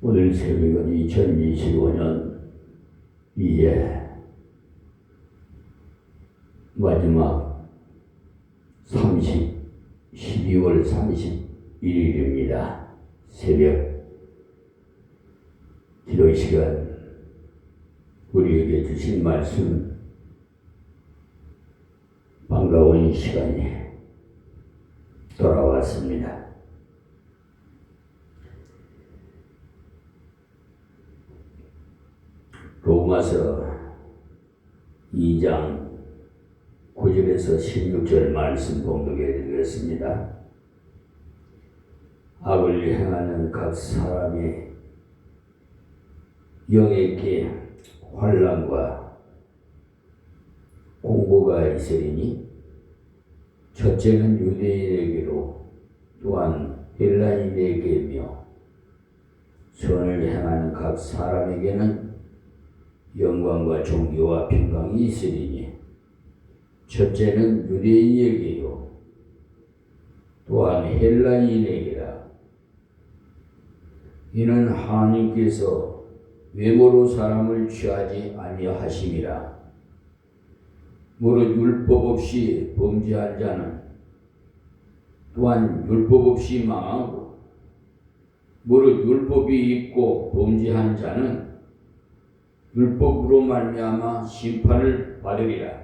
오늘 새벽은 2025년 이제 마지막 12월 31일입니다. 새벽 기도 시간 우리에게 주신 말씀 반가운 시간이 돌아왔습니다. 로마서 2장 9절에서 16절 말씀 봉독해 드리겠습니다. 악을 행하는 각 사람이 영에게 환난과 공고가 있으리니 첫째는 유대인에게로 또한 헬라인에게며 선을 행하는 각 사람에게는 영광과 존귀와 평강이 있으리니 첫째는 유대인에게요 또한 헬라인에게라. 이는 하나님께서 외모로 사람을 취하지 아니하심이라. 무릇 율법 없이 범죄한 자는 또한 율법 없이 망하고 무릇 율법이 있고 범죄한 자는 율법으로 말미암아 심판을 받으리라.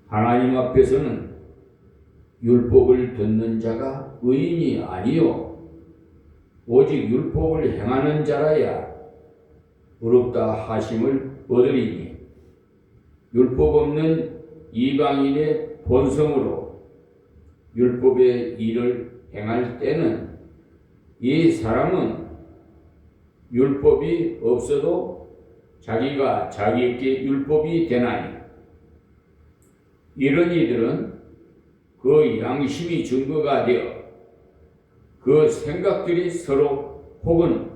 하나님 앞에서는 율법을 듣는 자가 의인이 아니요 오직 율법을 행하는 자라야 의롭다 하심을 얻으리니 율법 없는 이방인의 본성으로 율법의 일을 행할 때는 이 사람은 율법이 없어도 자기가 자기에게 율법이 되나니 이런 이들은 그 양심이 증거가 되어 그 생각들이 서로 혹은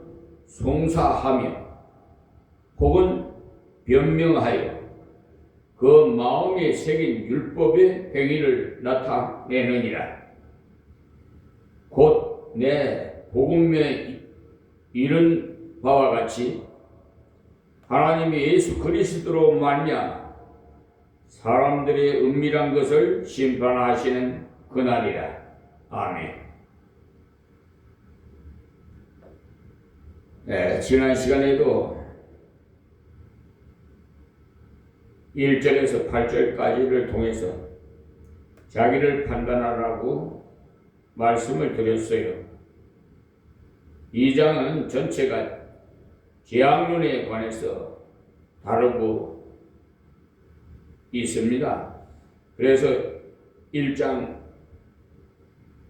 송사하며 혹은 변명하여 그 마음에 새긴 율법의 행위를 나타내느니라. 곧 내 복음에 이른 바와 같이 하나님이 예수 그리스도로 말미암아 사람들의 은밀한 것을 심판하시는 그날이라. 아멘. 네, 지난 시간에도 1절에서 8절까지를 통해서 자기를 판단하라고 말씀을 드렸어요. 2장은 전체가 재앙론에 관해서 다루고 있습니다. 그래서 1장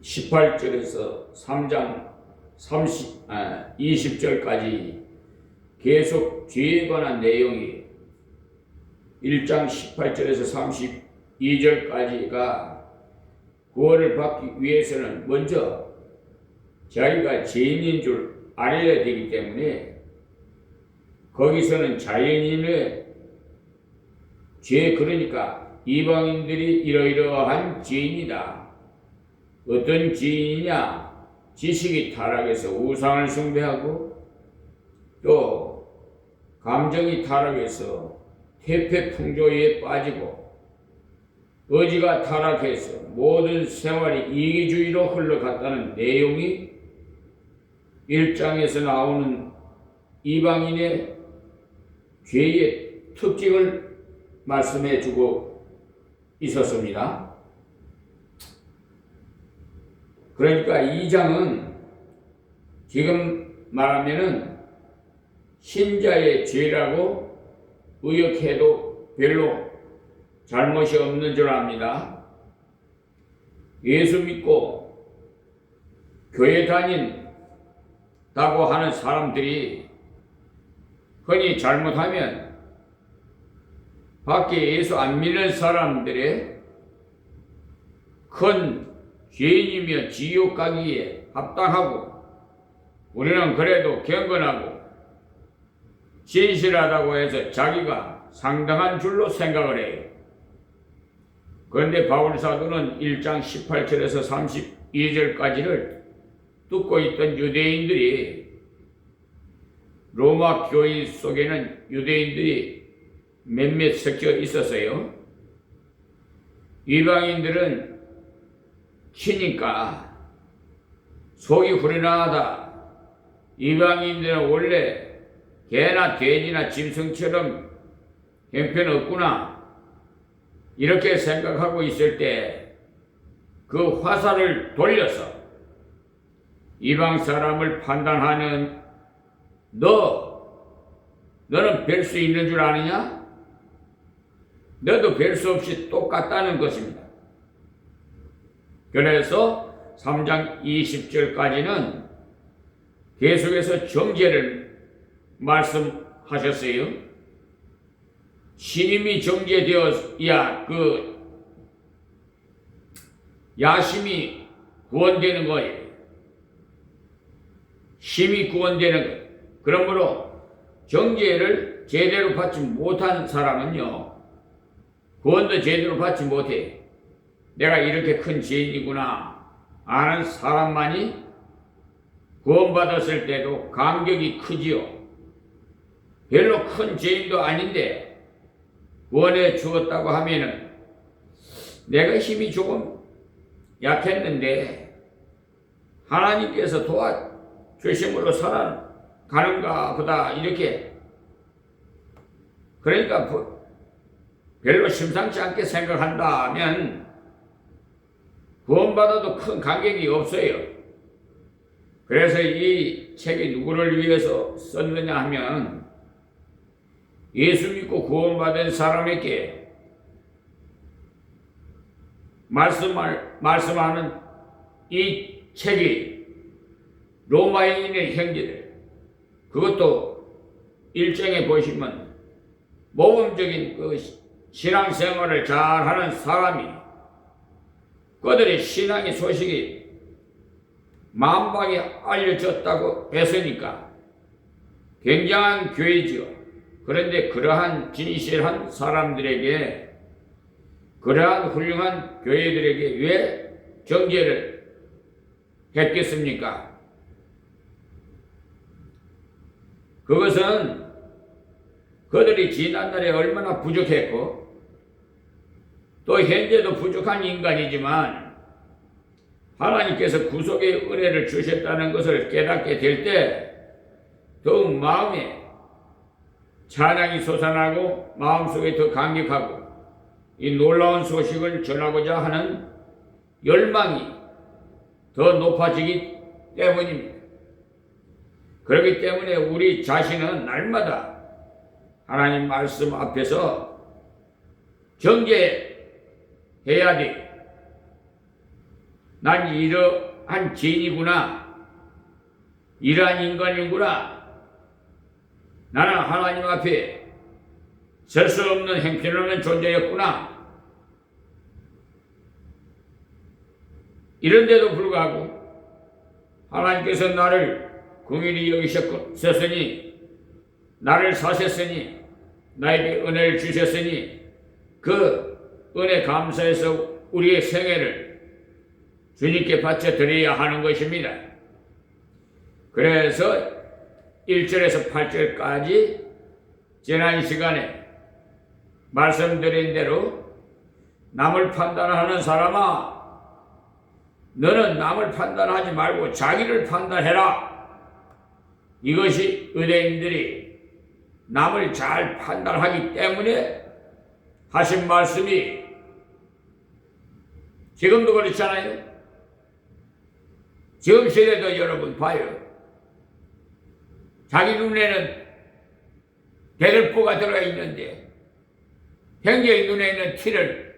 18절에서 3장 20절까지 계속 죄에 관한 내용이 1장 18절에서 32절까지가 구원을 받기 위해서는 먼저 자기가 죄인인 줄 알아야 되기 때문에 거기서는 자연인의 죄, 그러니까 이방인들이 이러이러한 죄인이다. 어떤 죄인이냐? 지식이 타락해서 우상을 숭배하고 또 감정이 타락해서 태폐풍조에 빠지고 의지가 타락해서 모든 생활이 이기주의로 흘러갔다는 내용이 1장에서 나오는 이방인의 죄의 특징을 말씀해 주고 있었습니다. 그러니까 2장은 지금 말하면은 신자의 죄라고 의역해도 별로 잘못이 없는 줄 압니다. 예수 믿고 교회 다닌다고 하는 사람들이 흔히 잘못하면 밖에 예수 안 믿는 사람들의 큰 죄인이며 지옥 가기에 합당하고 우리는 그래도 경건하고 진실하다고 해서 자기가 상당한 줄로 생각을 해요. 그런데 바울사도는 1장 18절에서 32절까지를 듣고 있던 유대인들이 로마 교인 속에는 유대인들이 몇몇 섞여 있었어요. 이방인들은 키니까 속이 후련하다. 이방인들은 원래 개나 돼지나 짐승처럼 형편없구나. 이렇게 생각하고 있을 때 그 화살을 돌려서 이방 사람을 판단하는 너는 뵐 수 있는 줄 아느냐? 너도 뵐 수 없이 똑같다는 것입니다. 그래서 3장 20절까지는 계속해서 정죄를 말씀하셨어요. 신임이 정죄되어야 그 야심이 구원되는 거예요. 힘이 구원되는 거예요. 그러므로 정죄를 제대로 받지 못한 사람은요, 구원도 제대로 받지 못해. 내가 이렇게 큰 죄인이구나 아는 사람만이 구원받았을 때도 감격이 크지요. 별로 큰 죄인도 아닌데 구원해 주었다고 하면은 내가 힘이 조금 약했는데 하나님께서 도와주심으로 살아가는가 보다, 이렇게, 그러니까 별로 심상치 않게 생각한다면 구원받아도 큰 감격이 없어요. 그래서 이 책이 누구를 위해서 썼느냐 하면 예수 믿고 구원받은 사람에게 말씀하는 이 책이 로마에 있는 형제들, 그것도 일정에 보시면 모범적인 그 신앙생활을 잘하는 사람이 그들의 신앙의 소식이 만방에 알려졌다고 했으니까 굉장한 교회지요. 그런데 그러한 진실한 사람들에게, 그러한 훌륭한 교회들에게 왜 정죄를 했겠습니까? 그것은 그들이 지난날에 얼마나 부족했고 또 현재도 부족한 인간이지만 하나님께서 구속의 은혜를 주셨다는 것을 깨닫게 될 때 더욱 마음에 찬양이 솟아나고 마음속에 더 감격하고 이 놀라운 소식을 전하고자 하는 열망이 더 높아지기 때문입니다. 그렇기 때문에 우리 자신은 날마다 하나님 말씀 앞에서 정죄해야 돼. 난 이러한 죄인이구나. 이러한 인간이구나. 나는 하나님 앞에 설 수 없는 형편없는 존재였구나. 이런데도 불구하고 하나님께서 나를 긍휼히 여기셨으니, 나를 사셨으니, 나에게 은혜를 주셨으니 그 은혜 감사해서 우리의 생애를 주님께 바쳐 드려야 하는 것입니다. 그래서 1절에서 8절까지 지난 시간에 말씀드린 대로 남을 판단하는 사람아, 너는 남을 판단하지 말고 자기를 판단해라. 이것이 유대인들이 남을 잘 판단하기 때문에 하신 말씀이 지금도 그렇잖아요. 지금 시대도 여러분 봐요. 자기 눈에는 대들보가 들어가 있는데 형제의 눈에 있는 티를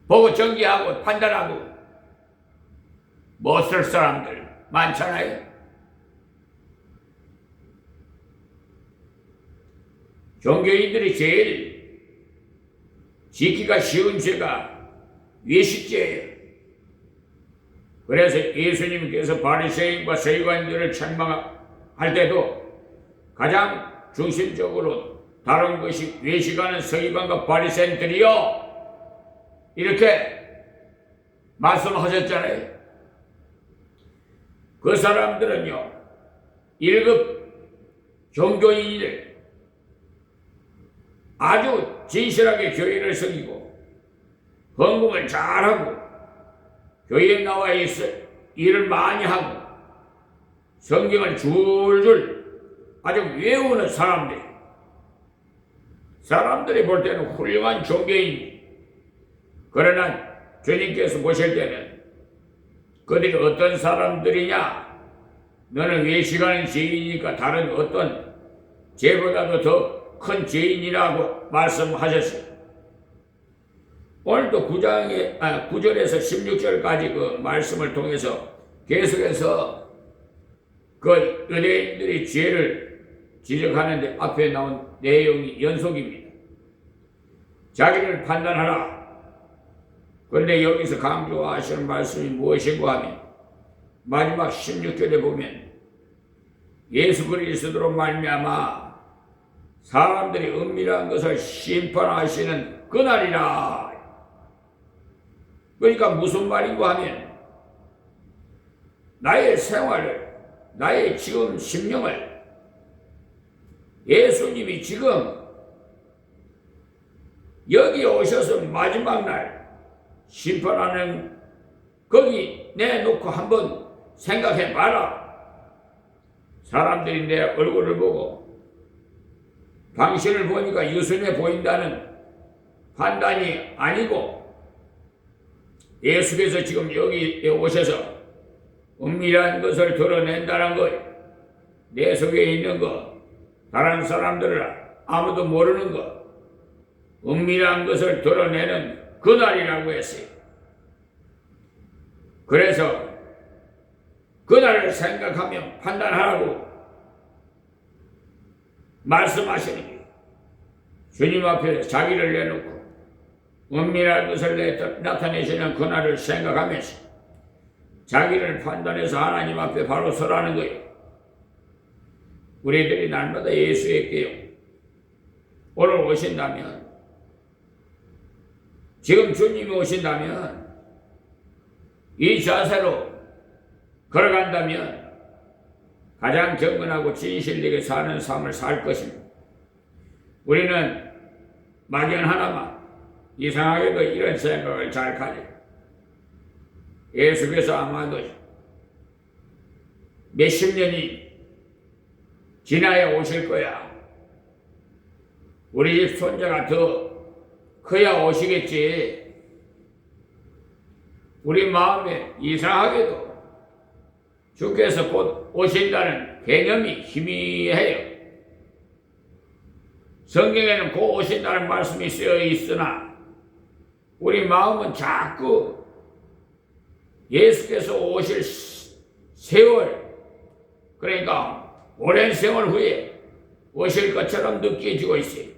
보고 정죄하고 판단하고 못 쓸 사람들 많잖아요. 종교인들이 제일 지키기가 쉬운 죄가 외식죄예요. 그래서 예수님께서 바리새인과 서기관들을 책망할 때도 가장 중심적으로 다른 것이 외식하는 서기관과 바리새인들이요, 이렇게 말씀하셨잖아요. 그 사람들은요 1급 종교인들 아주 진실하게 교회를 섬기고 헌금을 잘하고 교회에 나와 있어 일을 많이 하고 성경을 줄줄 아주 외우는 사람들이 볼 때는 훌륭한 종교인. 그러나 주님께서 보실 때는 그들이 어떤 사람들이냐? 너는 외식하는 죄인이니까 다른 어떤 죄보다도 더 큰 죄인이라고 말씀하셨어요. 오늘도 9절에서 16절까지 그 말씀을 통해서 계속해서 그 유대인들이 죄를 지적하는데 앞에 나온 내용이 연속입니다. 자기를 판단하라. 그런데 여기서 강조하시는 말씀이 무엇인고 하면 마지막 16절에 보면 예수 그리스도로 말미암아 사람들이 은밀한 것을 심판하시는 그날이라. 그러니까 무슨 말인고 하면 나의 생활을, 나의 지금 심령을 예수님이 지금 여기 오셔서 마지막 날 심판하는 거기 내놓고 한번 생각해 봐라. 사람들이 내 얼굴을 보고 당신을 보니까 유순해 보인다는 판단이 아니고 예수께서 지금 여기 오셔서 은밀한 것을 드러낸다는 것, 내 속에 있는 것, 다른 사람들을 아무도 모르는 것, 은밀한 것을 드러내는 그날이라고 했어요. 그래서 그날을 생각하며 판단하라고 말씀하시는 게 주님 앞에 자기를 내놓고 은밀한 것을 나타내시는 그날을 생각하면서 자기를 판단해서 하나님 앞에 바로 서라는 거예요. 우리들이 날마다 예수에게요 오늘 오신다면, 지금 주님이 오신다면, 이 자세로 걸어간다면 가장 경건하고 진실되게 사는 삶을 살 것입니다. 우리는 막연 하나만 이상하게도 이런 생각을 잘 가져요. 예수께서 아마도 몇십 년이 지나야 오실 거야. 우리 집 손자가 더 커야 오시겠지. 우리 마음에 이상하게도 주께서 곧 오신다는 개념이 희미해요. 성경에는 곧 오신다는 말씀이 쓰여 있으나 우리 마음은 자꾸 예수께서 오실 세월, 그러니까 오랜 세월 후에 오실 것처럼 느껴지고 있어요.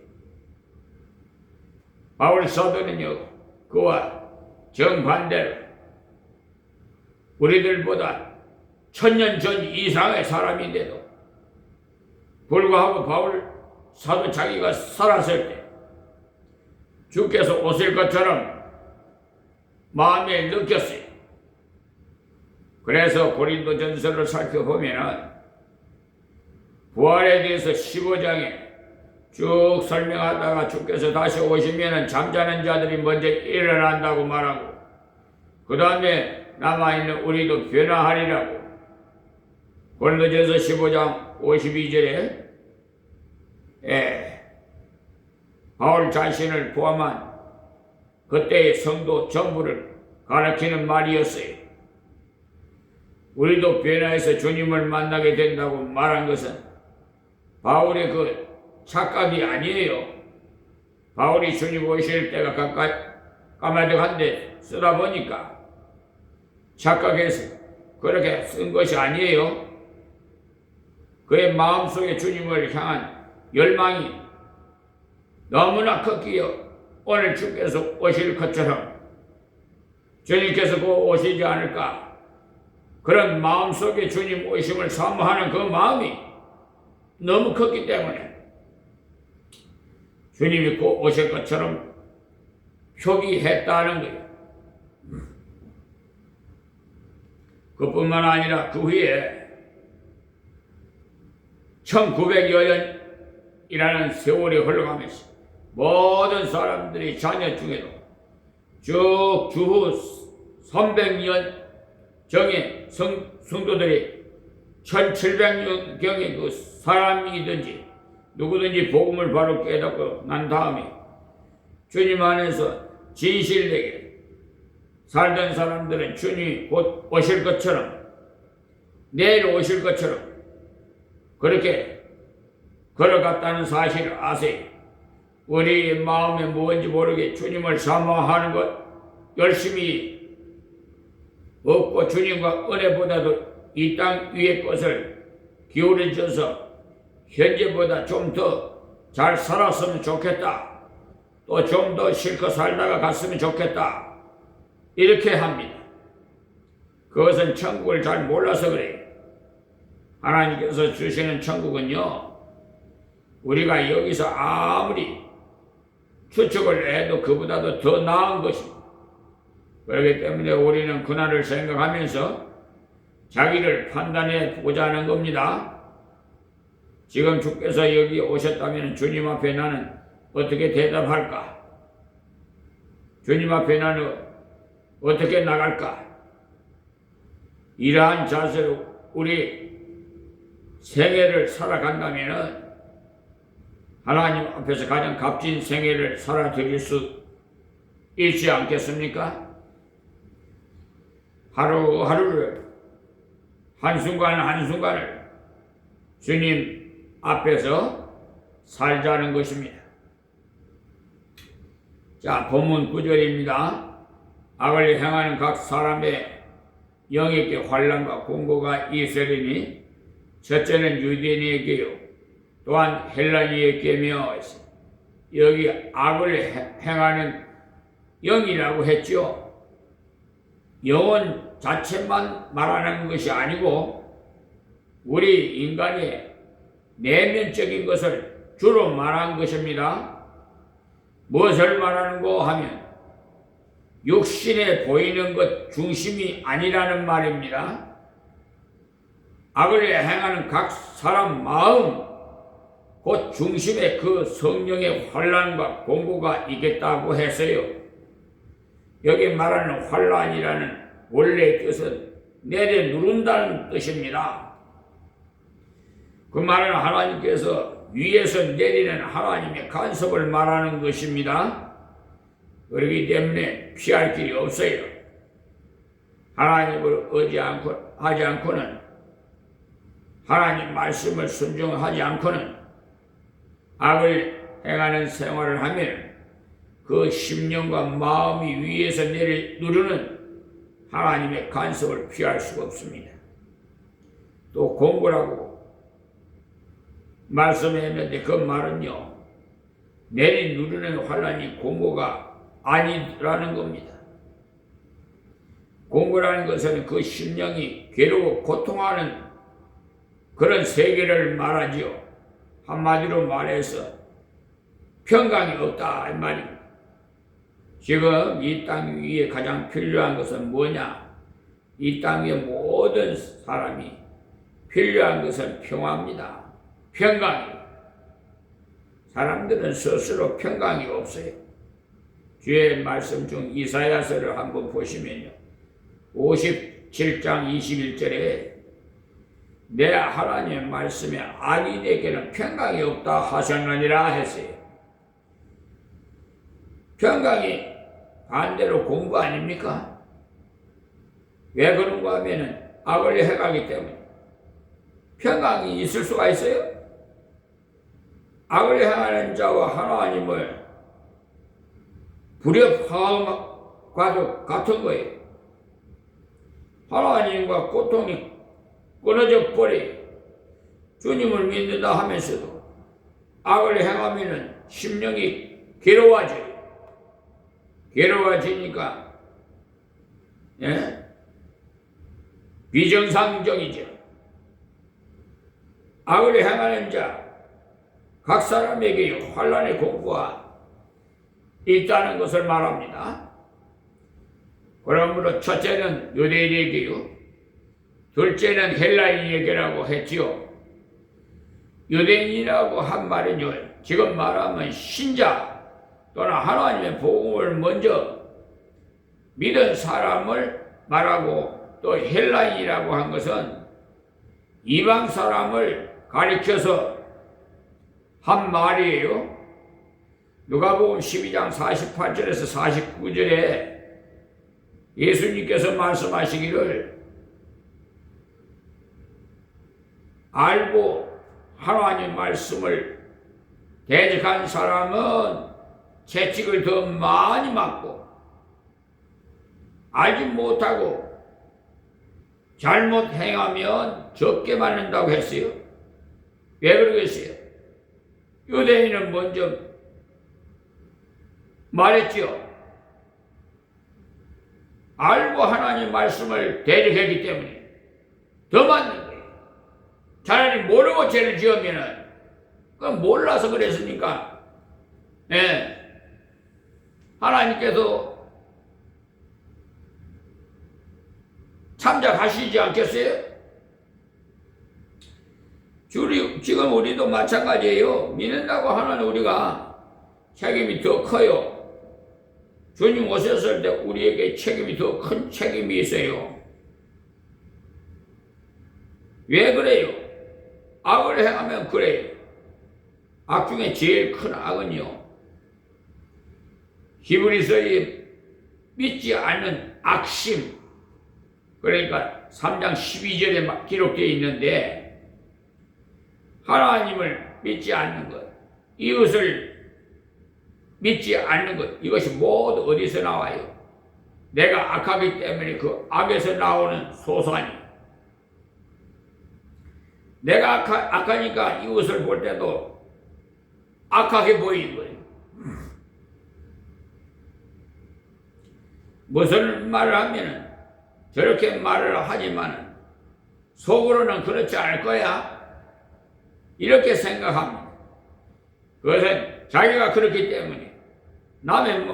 바울 사도는요, 그와 정반대로 우리들보다 1000년 전 이상의 사람인데도 불구하고 바울 사도 자기가 살았을 때 주께서 오실 것처럼 마음에 느꼈어요. 그래서 고린도전서를 살펴보면 부활에 대해서 15장에 쭉 설명하다가 주께서 다시 오시면 잠자는 자들이 먼저 일어난다고 말하고 그 다음에 남아있는 우리도 변화하리라고 고린도전서 15장 52절에 바울 자신을 포함한 그때의 성도 전부를 가르치는 말이었어요. 우리도 변화해서 주님을 만나게 된다고 말한 것은 바울의 그 착각이 아니에요. 바울이 주님 오실 때가 까마득한데 쓰다 보니까 착각해서 그렇게 쓴 것이 아니에요. 그의 마음속에 주님을 향한 열망이 너무나 컸기에 오늘 주께서 오실 것처럼 주님께서 곧 오시지 않을까, 그런 마음속에 주님 오심을 사모하는 그 마음이 너무 컸기 때문에 주님이 곧 오실 것처럼 표기했다는 거예요. 그뿐만 아니라 그 후에 1900여 년이라는 세월이 흘러가면서 모든 사람들이 자녀 중에도 쭉 주후 300년 정의 성도들이 1700년경에 그 사람이든지 누구든지 복음을 바로 깨닫고 난 다음에 주님 안에서 진실되게 살던 사람들은 주님이 곧 오실 것처럼 내일 오실 것처럼 그렇게 걸어갔다는 사실을 아세요. 우리 마음에 뭔지 모르게 주님을 사모하는 것 열심히 얻고 주님과 은혜보다도 이 땅 위의 것을 기울여져서 현재보다 좀 더 잘 살았으면 좋겠다. 또 좀 더 실컷 살다가 갔으면 좋겠다. 이렇게 합니다. 그것은 천국을 잘 몰라서 그래요. 하나님께서 주시는 천국은요, 우리가 여기서 아무리 추측을 해도 그보다도 더 나은 것입니다. 그렇기 때문에 우리는 그날을 생각하면서 자기를 판단해 보자는 겁니다. 지금 주께서 여기 오셨다면 주님 앞에 나는 어떻게 대답할까? 주님 앞에 나는 어떻게 나갈까? 이러한 자세로 우리 생애를 살아간다면 하나님 앞에서 가장 값진 생애를 살아드릴 수 있지 않겠습니까? 하루하루를 한순간 한순간을 주님 앞에서 살자는 것입니다. 자, 본문 9절입니다. 악을 행하는 각 사람의 영에게 환난과 공고가 있으리니 첫째는 유대인에게요 또한 헬라인에게며 여기 악을 행하는 영이라고 했죠. 영혼 자체만 말하는 것이 아니고 우리 인간의 내면적인 것을 주로 말한 것입니다. 무엇을 말하는고 하면 육신에 보이는 것 중심이 아니라는 말입니다. 악을 행하는 각 사람 마음 곧 중심에 그 성령의 환난과 공고가 있겠다고 했어요. 여기 말하는 환난이라는 원래 뜻은 내려누른다는 뜻입니다. 그 말은 하나님께서 위에서 내리는 하나님의 간섭을 말하는 것입니다. 그렇기 때문에 피할 길이 없어요. 하나님을 하지 않고는 하나님 말씀을 순종하지 않고는 악을 행하는 생활을 하면 그 심령과 마음이 위에서 누르는 하나님의 간섭을 피할 수가 없습니다. 또 공고라고 말씀했는데 그 말은요, 누르는 환난이 공고가 아니라는 겁니다. 공고라는 것은 그 심령이 괴로워 고통하는 그런 세계를 말하지요. 한마디로 말해서 평강이 없다 이 말입니다. 지금 이 땅 위에 가장 필요한 것은 뭐냐? 이 땅 위에 모든 사람이 필요한 것은 평화입니다. 평강이. 사람들은 스스로 평강이 없어요. 주의 말씀 중 이사야서를 한번 보시면요, 57장 21절에 내 하나님의 말씀에 악인에게는 평강이 없다 하셨느니라 했어요. 평강이 반대로 공부 아닙니까? 왜 그런가 하면은 악을 해가기 때문에. 평강이 있을 수가 있어요? 악을 행하는 자와 하나님을 불협화음과도 같은 거예요. 하나님과 고통이 끊어져 버려요. 주님을 믿는다 하면서도 악을 행하면은 심령이 괴로워져요. 괴로워지니까 비정상적이죠. 악을 행하는 자 각 사람에게 환난의 공고가 있다는 것을 말합니다. 그러므로 첫째는 유대인에게요, 둘째는 헬라인에게라고 했지요. 유대인이라고 한 말은요, 지금 말하면 신자 또는 하나님의 복음을 먼저 믿은 사람을 말하고, 또 헬라인이라고 한 것은 이방 사람을 가리켜서 한 말이에요. 누가복음 12장 48절에서 49절에 예수님께서 말씀하시기를, 알고 하나님 말씀을 대적한 사람은 채찍을 더 많이 맞고, 알지 못하고 잘못 행하면 적게 맞는다고 했어요. 왜 그러겠어요? 유대인은 먼저 말했죠. 알고 하나님 말씀을 대적했기 때문에 더 맞는 거예요. 차라리 모르고 죄를 지으면은, 그건 몰라서 그랬으니까, 예. 하나님께서 참작하시지 않겠어요? 지금 우리도 마찬가지예요. 믿는다고 하는 우리가 책임이 더 커요. 주님 오셨을 때 우리에게 책임이 더 큰 책임이 있어요. 왜 그래요? 악을 행하면 그래요. 악 중에 제일 큰 악은요, 히브리서에 믿지 않는 악심, 그러니까 3장 12절에 기록되어 있는데, 하나님을 믿지 않는 것, 이웃을 믿지 않는 것, 이것이 모두 어디서 나와요? 내가 악하기 때문에 그 악에서 나오는 소산이. 내가 악하니까 이웃을 볼 때도 악하게 보이는 거예요. 무슨 말을 하면은 저렇게 말을 하지만 속으로는 그렇지 않을 거야, 이렇게 생각합니다. 그것은 자기가 그렇기 때문에 남의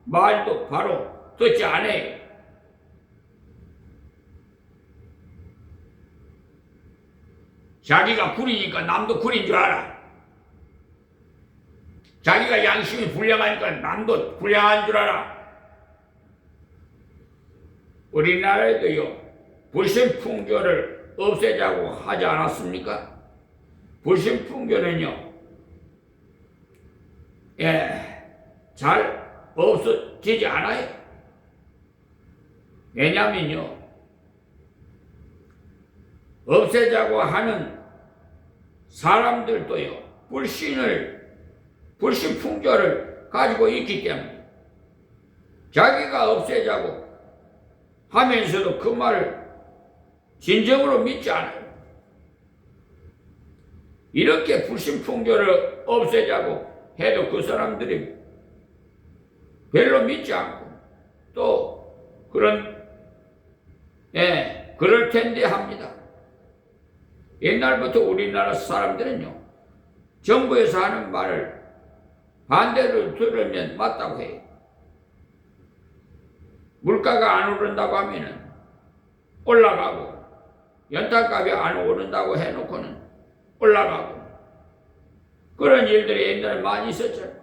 말도 바로 듣지 않아요. 자기가 구리니까 남도 구린 줄 알아. 자기가 양심이 불량하니까 남도 불량한 줄 알아. 우리나라에도요, 불신풍조를 없애자고 하지 않았습니까? 불신풍조는요, 잘 없어지지 않아요. 왜냐면요, 없애자고 하는 사람들도요, 불신풍조를 가지고 있기 때문에 자기가 없애자고 하면서도 그 말을 진정으로 믿지 않아요. 이렇게 불신풍조를 없애자고 해도 그 사람들이 별로 믿지 않고, 또 그럴 텐데 합니다. 옛날부터 우리나라 사람들은요, 정부에서 하는 말을 반대로 들으면 맞다고 해요. 물가가 안 오른다고 하면은 올라가고, 연탄값이 안 오른다고 해놓고는 올라가고, 그런 일들이 옛날에 많이 있었잖아요.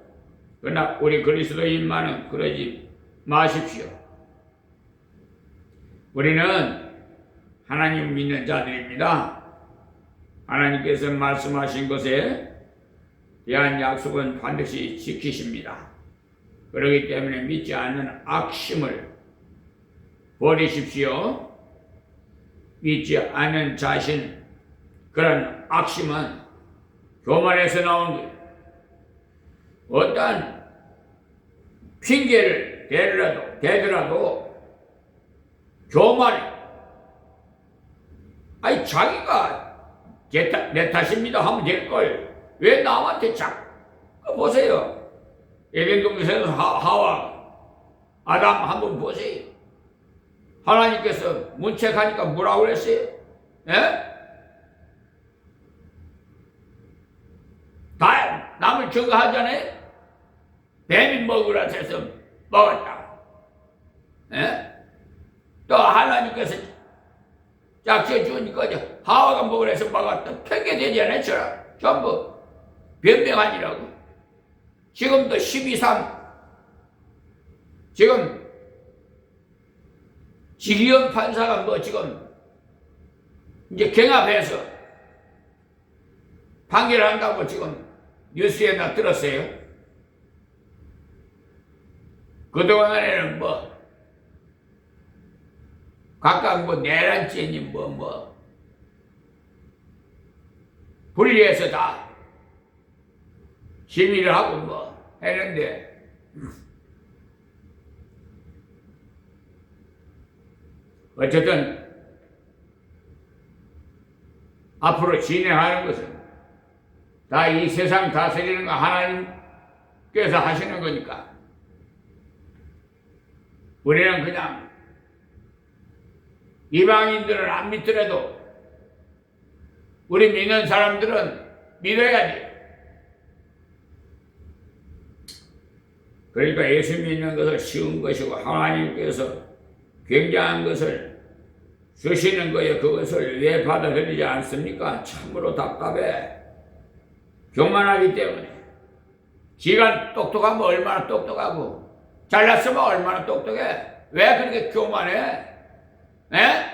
그러나 우리 그리스도인만은 그러지 마십시오. 우리는 하나님 믿는 자들입니다. 하나님께서 말씀하신 것에 대한 약속은 반드시 지키십니다. 그렇기 때문에 믿지 않는 악심을 버리십시오. 믿지 않는 자신, 그런 악심은 교만에서 나온 거예요. 어떠한 핑계를 대더라도 교만이, 아니 자기가 내 탓입니다 하면 될걸 왜 남한테 자꾸 보세요. 에덴 동산에서 하와 아담 한번 보세요. 하나님께서 문책하니까 뭐라고 그랬어요? 다 남을 증거하잖아요. 뱀이 먹으라 해서 먹었다. 또 하나님께서 짝지어 주니까 하와가 먹으라 해서 먹었다. 핑계 대지 않았죠? 전부 변명하니라고. 지금도 12.3 지금 지기현 판사가 뭐 지금 이제 경합해서 판결한다고 지금 뉴스에 나 들었어요. 그동안에는 뭐 각각 뭐 내란죄니 뭐 분리해서 다 심의를 하고 뭐 했는데 어쨌든 앞으로 진행하는 것은 다 이 세상 다스리는 거 하나님께서 하시는 거니까 우리는 그냥 이방인들은 안 믿더라도 우리 믿는 사람들은 믿어야지. 그러니까 예수 믿는 것을 쉬운 것이고 하나님께서 굉장한 것을 주시는 거에 그것을 왜 받아들이지 않습니까? 참으로 답답해. 교만하기 때문에. 지가 똑똑하면 얼마나 똑똑하고 잘났으면 얼마나 똑똑해. 왜 그렇게 교만해? 에?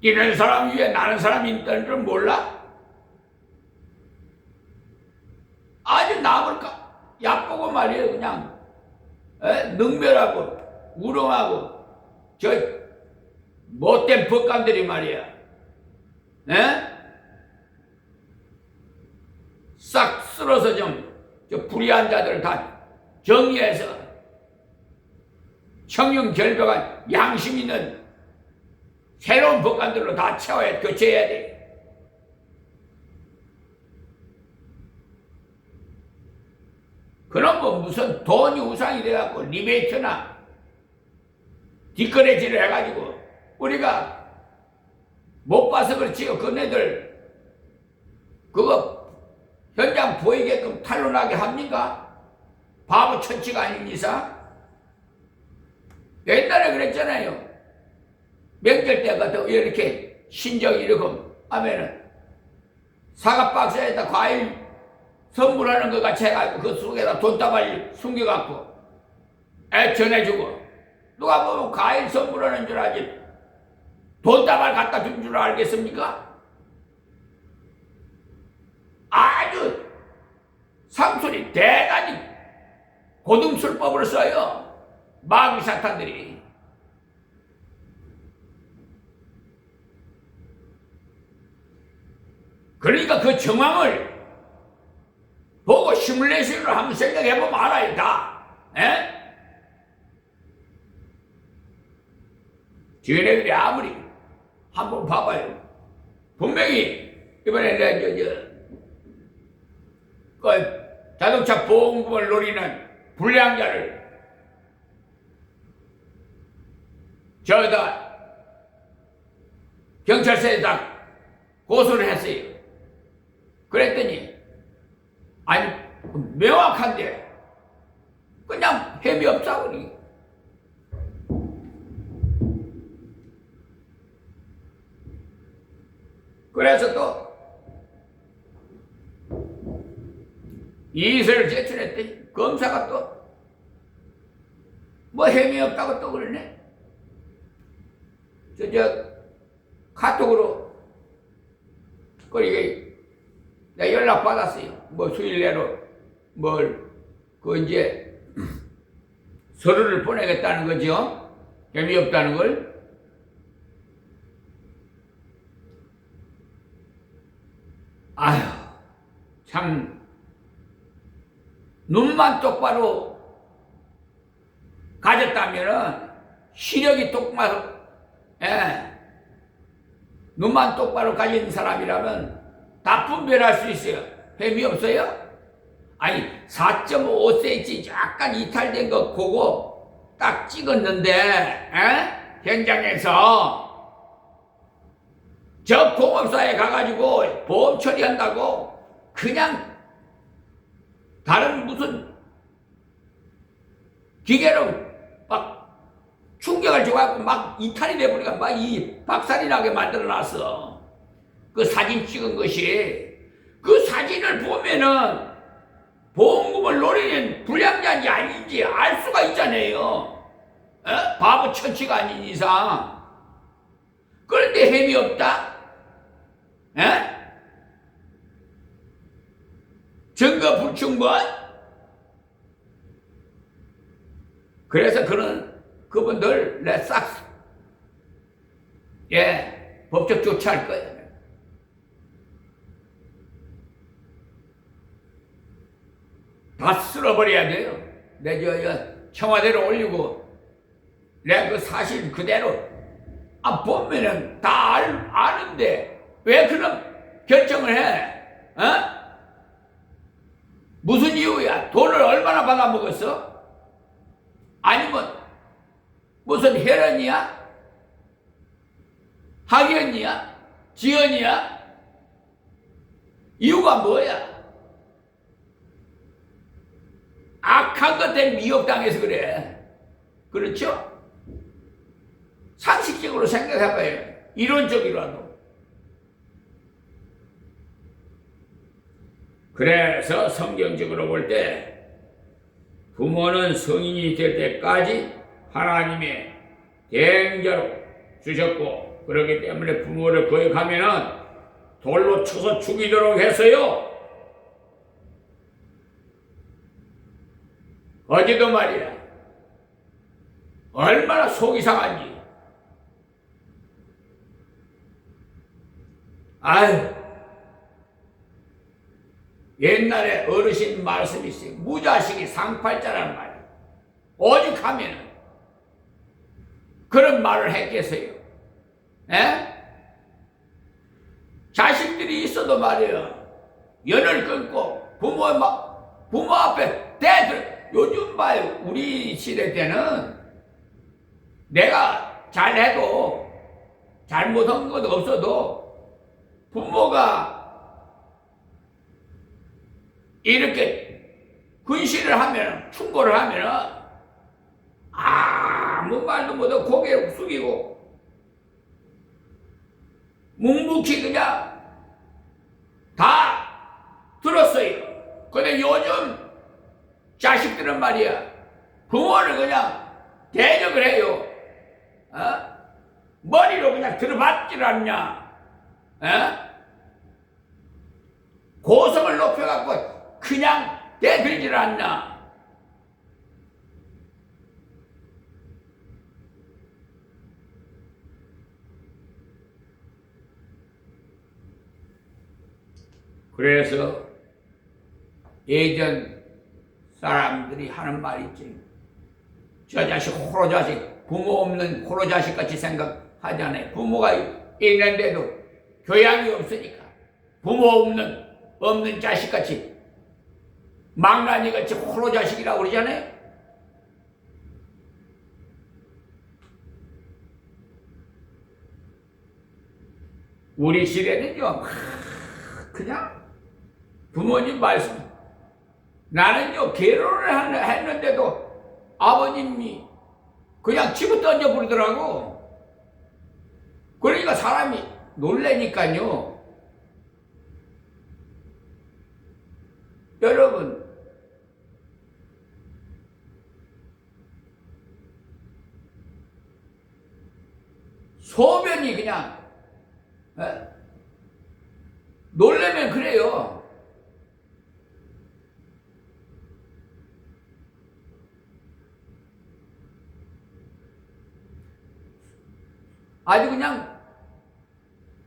이런 사람 위에 나는 사람이 있다는 줄 몰라? 아주 남을 얕보고 말이에요. 그냥 능멸하고 우롱하고 저 못된 법관들이 말이야. 싹 쓸어서 저 불의한 자들을 다 정리해서 청렴결백한 양심 있는 새로운 법관들로 다 교체해야 돼. 그럼 뭐 무슨 돈이 우상이 돼갖고 리베이트나 뒷거래질을 해가지고 우리가 못 봐서 그렇지요. 그네들 그거 현장 보이게끔 탄론하게 합니까? 바보 천치가 아닌 이상? 옛날에 그랬잖아요. 명절 때 같은 이렇게 신정 이렇게 하면은 사과 박스에다 과일 선물하는 것 같이 해가지고 그 속에다 돈다발 숨겨갖고 전해주고 누가 보면 과일 선물하는 줄 알지 돈다발 갖다 준 줄 알겠습니까? 아주 상술이 대단히 고등술법을 써요. 마귀 사탄들이. 그러니까 그 정황을 보고 시뮬레이션을 한번 생각해보면 알아요. 다. 지네들이 아무리 한번 봐봐요. 분명히 이번에 내가 그 자동차 보험금을 노리는 불량자를 저다 경찰서에다 고소를 했어요. 그랬더니 아니 명확한데 그냥 혐의 없어 그러니. 그래서 또 이의서를 제출했더니 검사가 또 뭐 혐의 없다고 또 그러네. 저 카톡으로 그러게 내가 연락 받았어요. 뭐 수일 내로 그 이제 서류를 보내겠다는 거죠. 혐의 없다는 걸. 아휴 참 눈만 똑바로 가졌다면은 시력이 똑바로 눈만 똑바로 가진 사람이라면 다 분별할 수 있어요. 혐의 없어요? 아니 4.5cm 약간 이탈된 거 보고 딱 찍었는데 현장에서 저 공업사에 가가지고 보험 처리한다고 그냥 다른 무슨 기계로 막 충격을 줘갖고 막 이탈이 돼버리니까 막 이 박살이 나게 만들어놨어. 그 사진 찍은 것이. 그 사진을 보면은 보험금을 노리는 불량자인지 아닌지 알 수가 있잖아요. 바보 천치가 아닌 이상. 그런데 햄이 없다? 증거 불충분? 그래서 그분들 싹 법적 조치할 거예요. 다 쓸어버려야 돼요. 내 청와대로 올리고 내가 그 사실 그대로 보면은 다 아는데 왜 그런 결정을 해? 무슨 이유야? 돈을 얼마나 받아먹었어? 아니면 무슨 혈연이야? 학연이야? 지연이야? 이유가 뭐야? 악한 것 때문에 미혹당해서 그래. 그렇죠? 상식적으로 생각해봐요. 이론적이라도. 그래서 성경적으로 볼 때 부모는 성인이 될 때까지 하나님의 대행자로 주셨고, 그렇기 때문에 부모를 거역하면은 돌로 쳐서 죽이도록 했어요. 어제도 말이야. 얼마나 속이 상한지. 아유, 옛날에 어르신 말씀이 있어요. 무자식이 상팔자란 말이야. 오직 하면은 그런 말을 했겠어요. 자식들이 있어도 말이에요. 연을 끊고 부모 앞에 대들. 요즘 봐요. 우리 시대 때는 내가 잘해도 잘못한 것도 없어도 부모가 이렇게 근시를 하면, 충고를 하면 아무 말도 못하고 고개를 숙이고 묵묵히 그냥 다 들었어요. 근데 요즘 자식들은 말이야, 부모를 그냥 대적을 해요. 머리로 그냥 들어받질 않냐. 고성을 높여갖고 그냥 대들질 않냐. 그래서 예전 사람들이 하는 말이 있지. 저 자식 호로 자식, 부모 없는 호로 자식 같이 생각하잖아요. 부모가 있는데도 교양이 없으니까 부모 없는 자식 같이, 망나니 같이 호로 자식이라고 그러잖아요. 우리 시대는요, 그냥 부모님 말씀, 나는요, 결혼을 했는데도 아버님이 그냥 집어 던져 버리더라고. 그러니까 사람이 놀래니까요. 여러분, 소변이 그냥 놀래면 그래요. 아주 그냥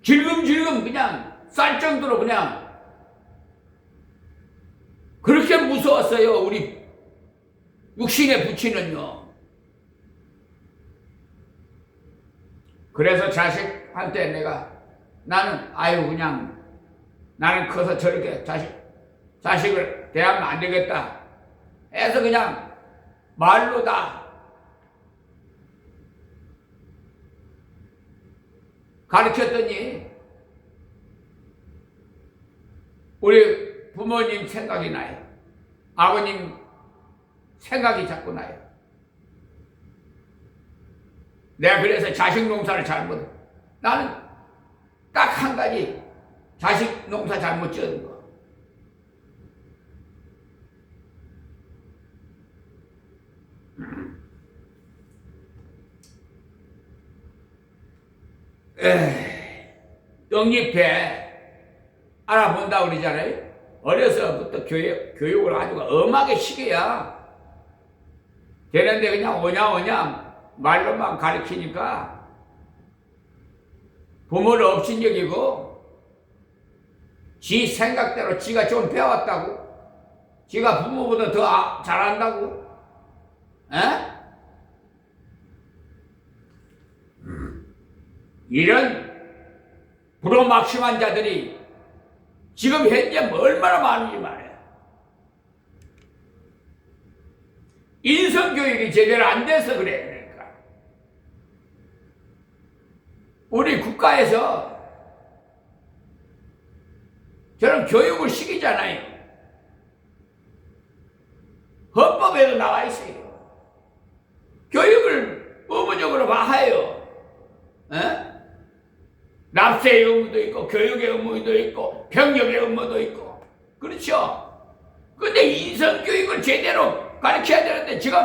질금질금 그냥 쌀 정도로 그냥 그렇게 무서웠어요. 우리 육신의 부친은요. 그래서 자식한테 나는 그냥 나는 커서 저렇게 자식을 대하면 안 되겠다 해서 그냥 말로 다 가르쳤더니 우리 부모님 생각이 나요. 아버님 생각이 자꾸 나요. 내가 그래서 자식 농사를 나는 딱 한 가지 자식 농사 잘못 지은 거. 떡잎에 알아본다고 그러잖아요. 어려서부터 교육을 아주 엄하게 시켜야 되는데 그냥 오냐 말로만 가르치니까 부모를 업신여기고 지 생각대로 지가 좀 배웠다고, 지가 부모보다 더 잘한다고, 에? 이런 불호막심한 자들이 지금 현재 얼마나 많은지 말이야. 인성교육이 제대로 안 돼서 그래. 그러니까 우리 국가에서 저런 교육을 시키잖아요. 헌법에도 나와 있어요. 교육을 의무적으로 해요. 에? 납세의 의무도 있고, 교육의 의무도 있고, 병역의 의무도 있고, 그렇죠? 근데 인성교육을 제대로 가르쳐야 되는데 지금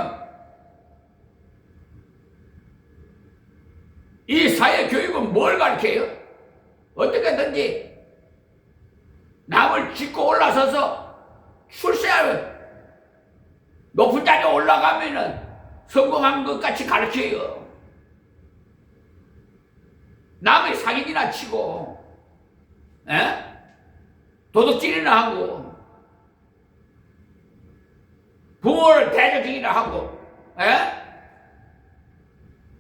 이 사회교육은 뭘 가르쳐요? 어떻게든지 남을 짚고 올라서서 출세하면 높은 자리에 올라가면은 성공한 것 같이 가르쳐요. 남의 사기이나 치고, 에? 도둑질이나 하고, 부모를 대적이나 하고, 에?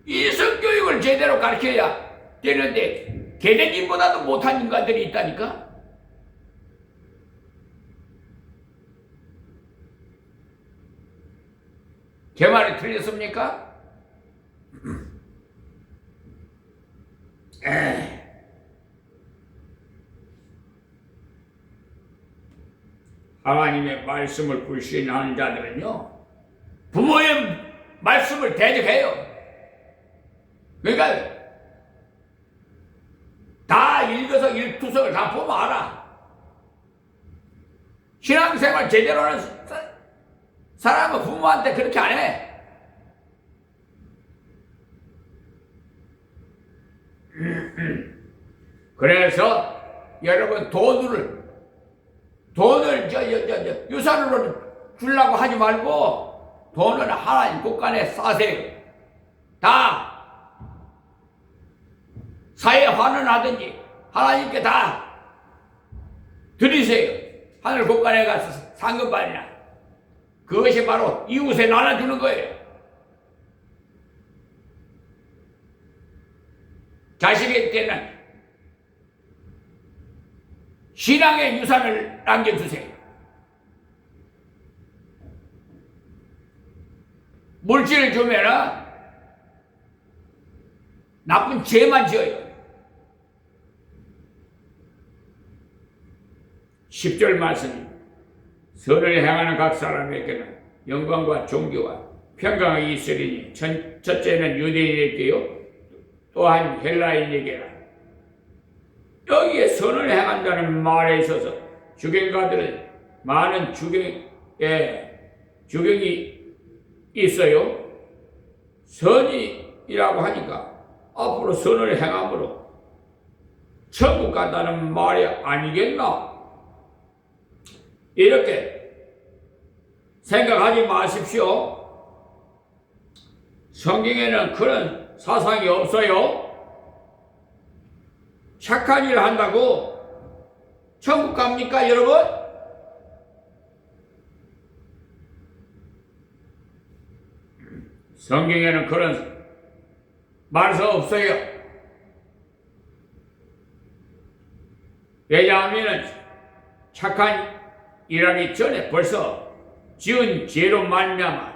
인성교육을 제대로 가르쳐야 되는데 개대님보다도 못한 인간들이 있다니까? 제 말이 틀렸습니까? 하나님의 말씀을 불신하는 자들은요, 부모의 말씀을 대적해요. 그러니까 다 읽어서 일투석을 다 보면 알아. 신앙생활 제대로 하는 사람은 부모한테 그렇게 안 해. 그래서 여러분 돈을 유산으로 주려고 하지 말고 돈을 하나님 곳간에 싸세요. 다 사회 환원하든지 하나님께 다 드리세요. 하늘 곳간에 가서 상급받으나. 그것이 바로 이웃에 나눠주는 거예요. 자식에게는 신앙의 유산을 남겨주세요. 물질을 주면은 나쁜 죄만 지어요. 10절 말씀, 선을 행하는 각 사람에게는 영광과 존귀와 평강이 있으리니 첫째는 유대인에게요 또한 헬라인에게라. 여기에 선을 행한다는 말에 있어서 주경가들은 많은 주경이 있어요. 선이라고 하니까 앞으로 선을 행함으로 천국 간다는 말이 아니겠나? 이렇게 생각하지 마십시오. 성경에는 그런 사상이 없어요. 착한 일을 한다고 천국 갑니까, 여러분? 성경에는 그런 말서 없어요. 왜냐하면 착한 일하기 전에 벌써 지은 죄로 말미암아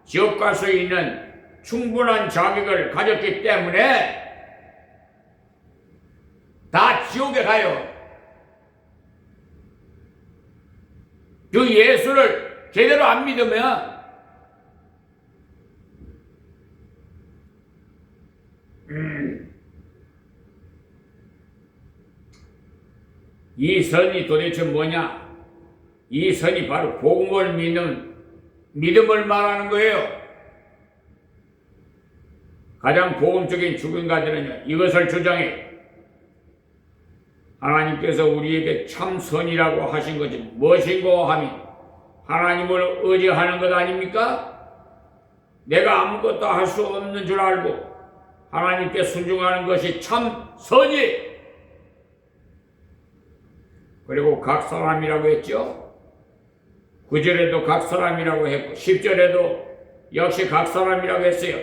지옥 갈 수 있는 충분한 자격을 가졌기 때문에 다 지옥에 가요. 그 예수를 제대로 안 믿으면 이 선이 도대체 뭐냐? 이 선이 바로 복음을 믿는 믿음을 말하는 거예요. 가장 보험적인 죽음가들은요, 이것을 주장해. 하나님께서 우리에게 참 선이라고 하신 것이 무엇인고 하면 하나님을 의지하는 것 아닙니까? 내가 아무것도 할 수 없는 줄 알고 하나님께 순종하는 것이 참 선이. 그리고 각 사람이라고 했죠. 9절에도 각 사람이라고 했고 10절에도 역시 각 사람이라고 했어요.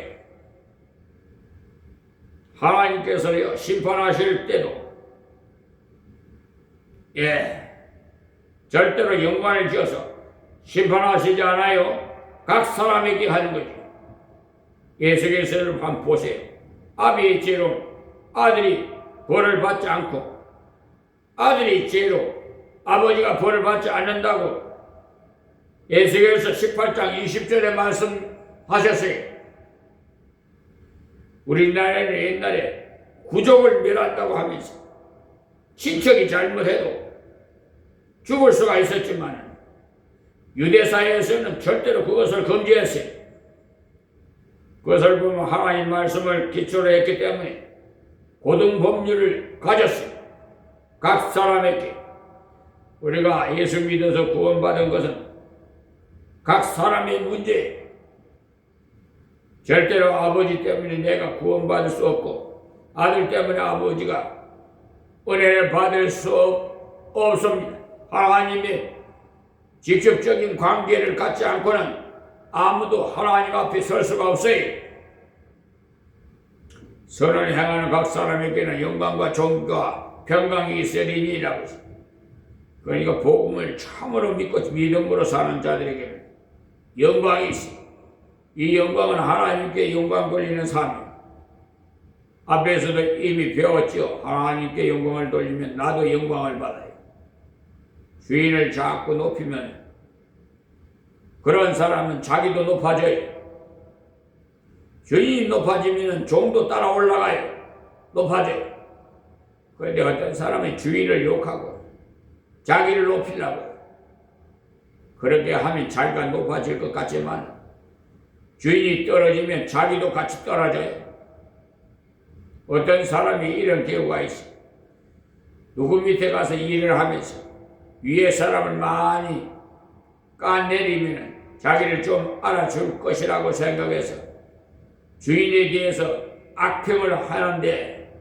하나님께서요, 심판하실 때도 절대로 영광을 지어서 심판하시지 않아요. 각 사람에게 하는 거죠. 예수께서를 한번 보세요. 아비의 죄로 아들이 벌을 받지 않고 아들이 죄로 아버지가 벌을 받지 않는다고 예수께서 18장 20절에 말씀하셨어요. 우리나라에는 옛날에 구족을 멸한다고 하면서 친척이 잘못해도 죽을 수가 있었지만 유대사회에서는 절대로 그것을 금지했어요. 그것을 보면 하나님 말씀을 기초로 했기 때문에 고등법률을 가졌어요. 각 사람에게. 우리가 예수 믿어서 구원받은 것은 각 사람의 문제예요. 절대로 아버지 때문에 내가 구원받을 수 없고 아들 때문에 아버지가 은혜를 받을 수 없습니다. 하나님의 직접적인 관계를 갖지 않고는 아무도 하나님 앞에 설 수가 없어요. 선을 행하는 각 사람에게는 영광과 존귀와 평강이 있으리니라고 했습니다. 그러니까 복음을 참으로 믿고 믿음으로 사는 자들에게는 영광이 있어요. 이 영광은 하나님께 영광 돌리는 삶이에요. 앞에서도 이미 배웠죠. 하나님께 영광을 돌리면 나도 영광을 받아요. 주인을 자꾸 높이면 그런 사람은 자기도 높아져요. 주인이 높아지면 종도 따라 올라가요. 높아져요. 그런데 어떤 사람은 주인을 욕하고 자기를 높이려고 해요. 그렇게 하면 자기가 높아질 것 같지만 주인이 떨어지면 자기도 같이 떨어져요. 어떤 사람이 이런 경우가 있어요. 누구 밑에 가서 일을 하면서 위에 사람을 많이 까내리면 자기를 좀 알아줄 것이라고 생각해서 주인에 대해서 악평을 하는데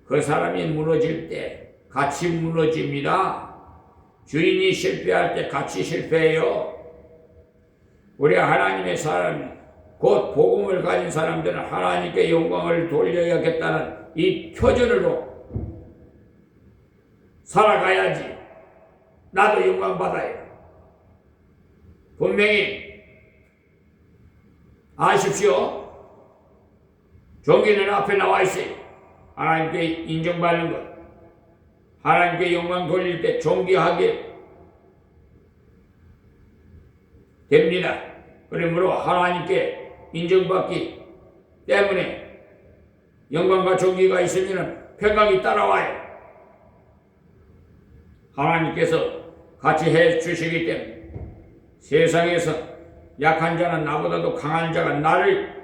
그 사람이 무너질 때 같이 무너집니다. 주인이 실패할 때 같이 실패해요. 우리 하나님의 사람, 곧 복음을 가진 사람들은 하나님께 영광을 돌려야겠다는 이 표준으로 살아가야지 나도 영광 받아요. 분명히 아십시오. 종기는 앞에 나와 있어요. 하나님께 인정받는 것. 하나님께 영광 돌릴 때 존귀하게 됩니다. 그러므로 하나님께 인정받기 때문에 영광과 존귀가 있으면 평강이 따라와요. 하나님께서 같이 해 주시기 때문에 세상에서 약한 자는 나보다도 강한 자가 나를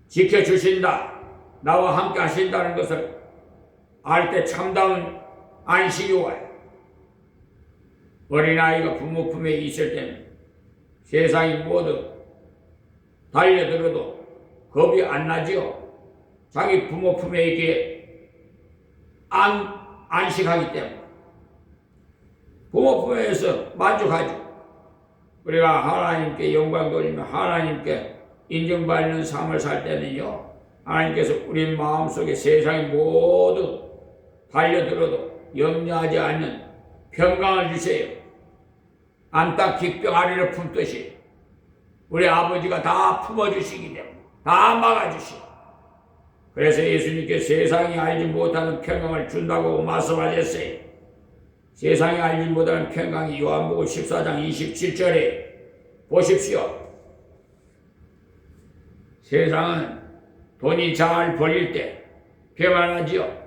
지켜주신다. 나와 함께 하신다는 것을 알 때 참다운 안식이 와요. 어린아이가 부모 품에 있을 때는 세상이 모두 달려들어도 겁이 안 나지요. 자기 부모 품에 이렇게 안식하기 때문에 부모 품에서 만족하죠. 우리가 하나님께 영광 돌리며 하나님께 인정받는 삶을 살 때는요, 하나님께서 우리 마음속에 세상이 모두 달려들어도 염려하지 않는 평강을 주세요. 안딱 깃병 아리를 품듯이 우리 아버지가 다 품어주시기 때문에 다 막아주시고, 그래서 예수님께서 세상이 알지 못하는 평강을 준다고 말씀하셨어요. 세상이 알지 못하는 평강이 요한복음 14장 27절에 보십시오. 세상은 돈이 잘 벌릴 때 평안하지요.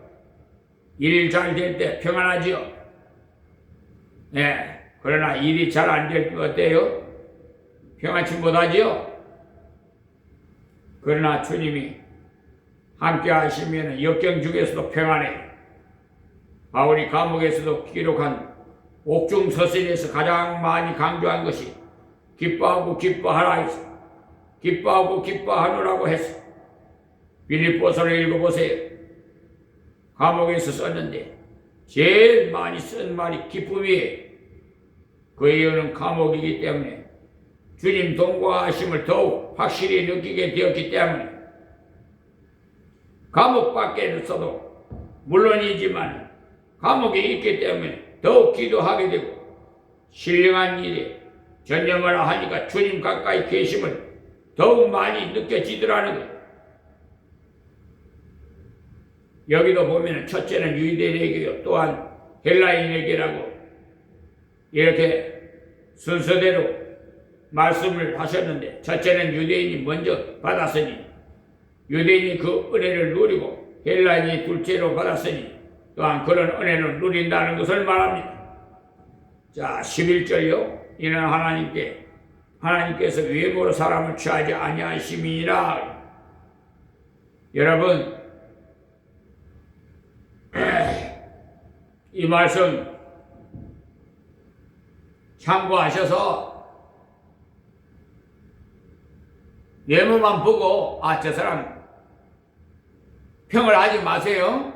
일 잘 될 때 평안하지요. 네. 그러나 일이 잘 안 될 때 어때요? 평안치 못하지요. 그러나 주님이 함께 하시면 역경 중에서도 평안해. 바울이 감옥에서도 기록한 옥중서신에서 가장 많이 강조한 것이 기뻐하고 기뻐하라 했어. 기뻐하고 기뻐하노라고 했어. 빌립보서를 읽어보세요. 감옥에서 썼는데 제일 많이 쓴 말이 기쁨이에요. 그 이유는 감옥이기 때문에 주님 동거하심을 더욱 확실히 느끼게 되었기 때문에 감옥 밖에 있어도 물론이지만 감옥에 있기 때문에 더욱 기도하게 되고 신령한 일에 전념을 하니까 주님 가까이 계심을 더욱 많이 느껴지더라는 거예요. 여기도 보면 첫째는 유대인에게요, 또한 헬라인에게라고 이렇게 순서대로 말씀을 하셨는데, 첫째는 유대인이 먼저 받았으니 유대인이 그 은혜를 누리고 헬라인이 둘째로 받았으니 또한 그런 은혜를 누린다는 것을 말합니다. 자, 11절요. 이는 하나님께서 외모로 사람을 취하지 아니하심이니라. 여러분, 이 말씀 참고하셔서 외모만 보고 저 사람 평을 하지 마세요.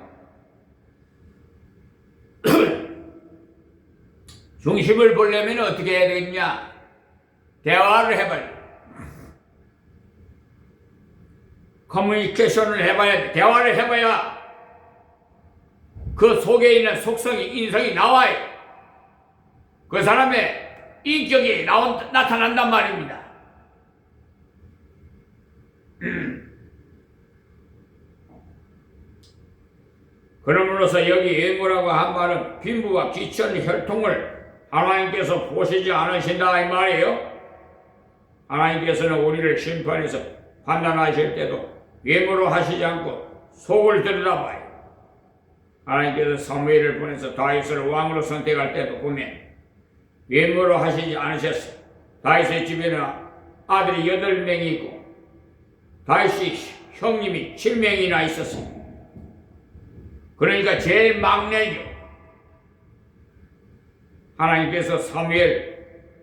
중심을 보려면 어떻게 해야 되겠냐? 대화를 해봐야 돼. 커뮤니케이션을 해봐야 돼. 대화를 해봐야 그 속에 있는 속성이, 인성이 나와요. 그 사람의 인격이 나타난단 말입니다. 그러므로서 여기 외모라고 한 말은 빈부와 기천, 혈통을 하나님께서 보시지 않으신다 이 말이에요. 하나님께서는 우리를 심판해서 판단하실 때도 외모로 하시지 않고 속을 들여다봐요. 하나님께서 사무엘을 보내서 다윗을 왕으로 선택할 때도 보면 외모로 하시지 않으셨어요. 다윗의 집에는 아들이 8명이 있고 다윗이 형님이 7명이나 있었어요. 그러니까 제일 막내죠. 하나님께서 사무엘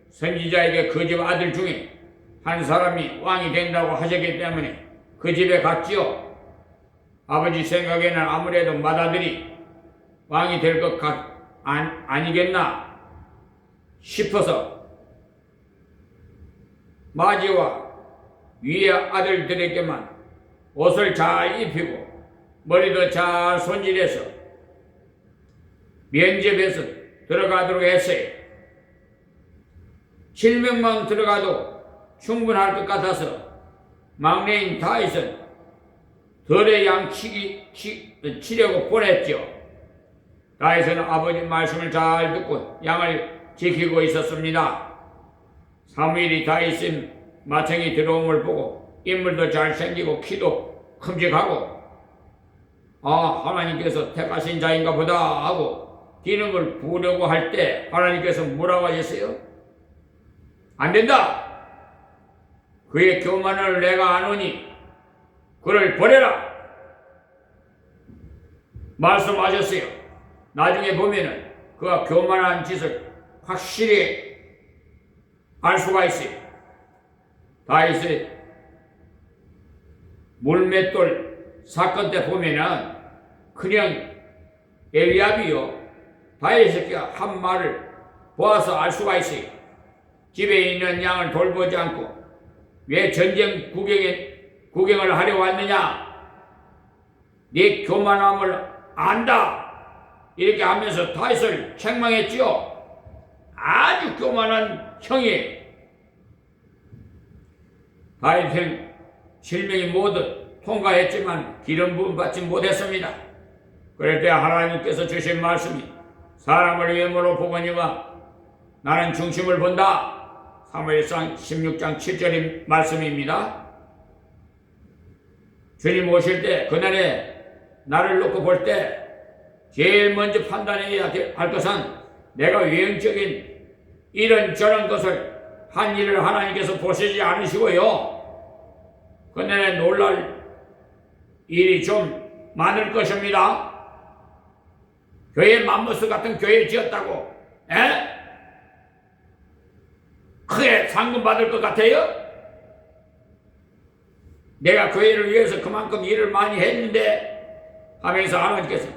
선지자에게 그 집 아들 중에 한 사람이 왕이 된다고 하셨기 때문에 그 집에 갔지요. 아버지 생각에는 아무래도 맏아들이 왕이 될 것 아니겠나 싶어서 마지와 위의 아들들에게만 옷을 잘 입히고 머리도 잘 손질해서 면접해서 들어가도록 했어요. 7명만 들어가도 충분할 것 같아서 막내인 다윗은 덜의 양 치려고 보냈죠. 다윗은 아버지 말씀을 잘 듣고 양을 지키고 있었습니다. 사무엘이 다윗은 마청이 들어옴을 보고 인물도 잘생기고 키도 큼직하고 하나님께서 택하신 자인가 보다 하고 기름을 부으려고 할 때 하나님께서 뭐라고 하셨어요? 안 된다. 그의 교만을 내가 아노니 그를 버려라 말씀하셨어요. 나중에 보면은 그가 교만한 짓을 확실히 알 수가 있어요. 다윗의 물맷돌 사건 때 보면은 그냥 엘리압이요 다윗에게 한 말을 보아서 알 수가 있어요. 집에 있는 양을 돌보지 않고 왜 전쟁 구경을 하려 왔느냐? 네 교만함을 안다. 이렇게 하면서 다윗을 책망했지요. 아주 교만한 형이에요. 다윗은 7명이 모두 통과했지만 기름 부음 받지 못했습니다. 그럴 때 하나님께서 주신 말씀이 사람을 외모로 보거니와 나는 중심을 본다. 사무엘상 16장 7절의 말씀입니다. 주님 오실 때 그날에 나를 놓고 볼 때 제일 먼저 판단해야 할 것은 내가 외형적인 이런저런 것을 한 일을 하나님께서 보시지 않으시고요. 그날에 놀랄 일이 좀 많을 것입니다. 교회 맘모스 같은 교회 지었다고 크게 상금 받을 것 같아요? 내가 교회를 위해서 그만큼 일을 많이 했는데 하면서 하나님께서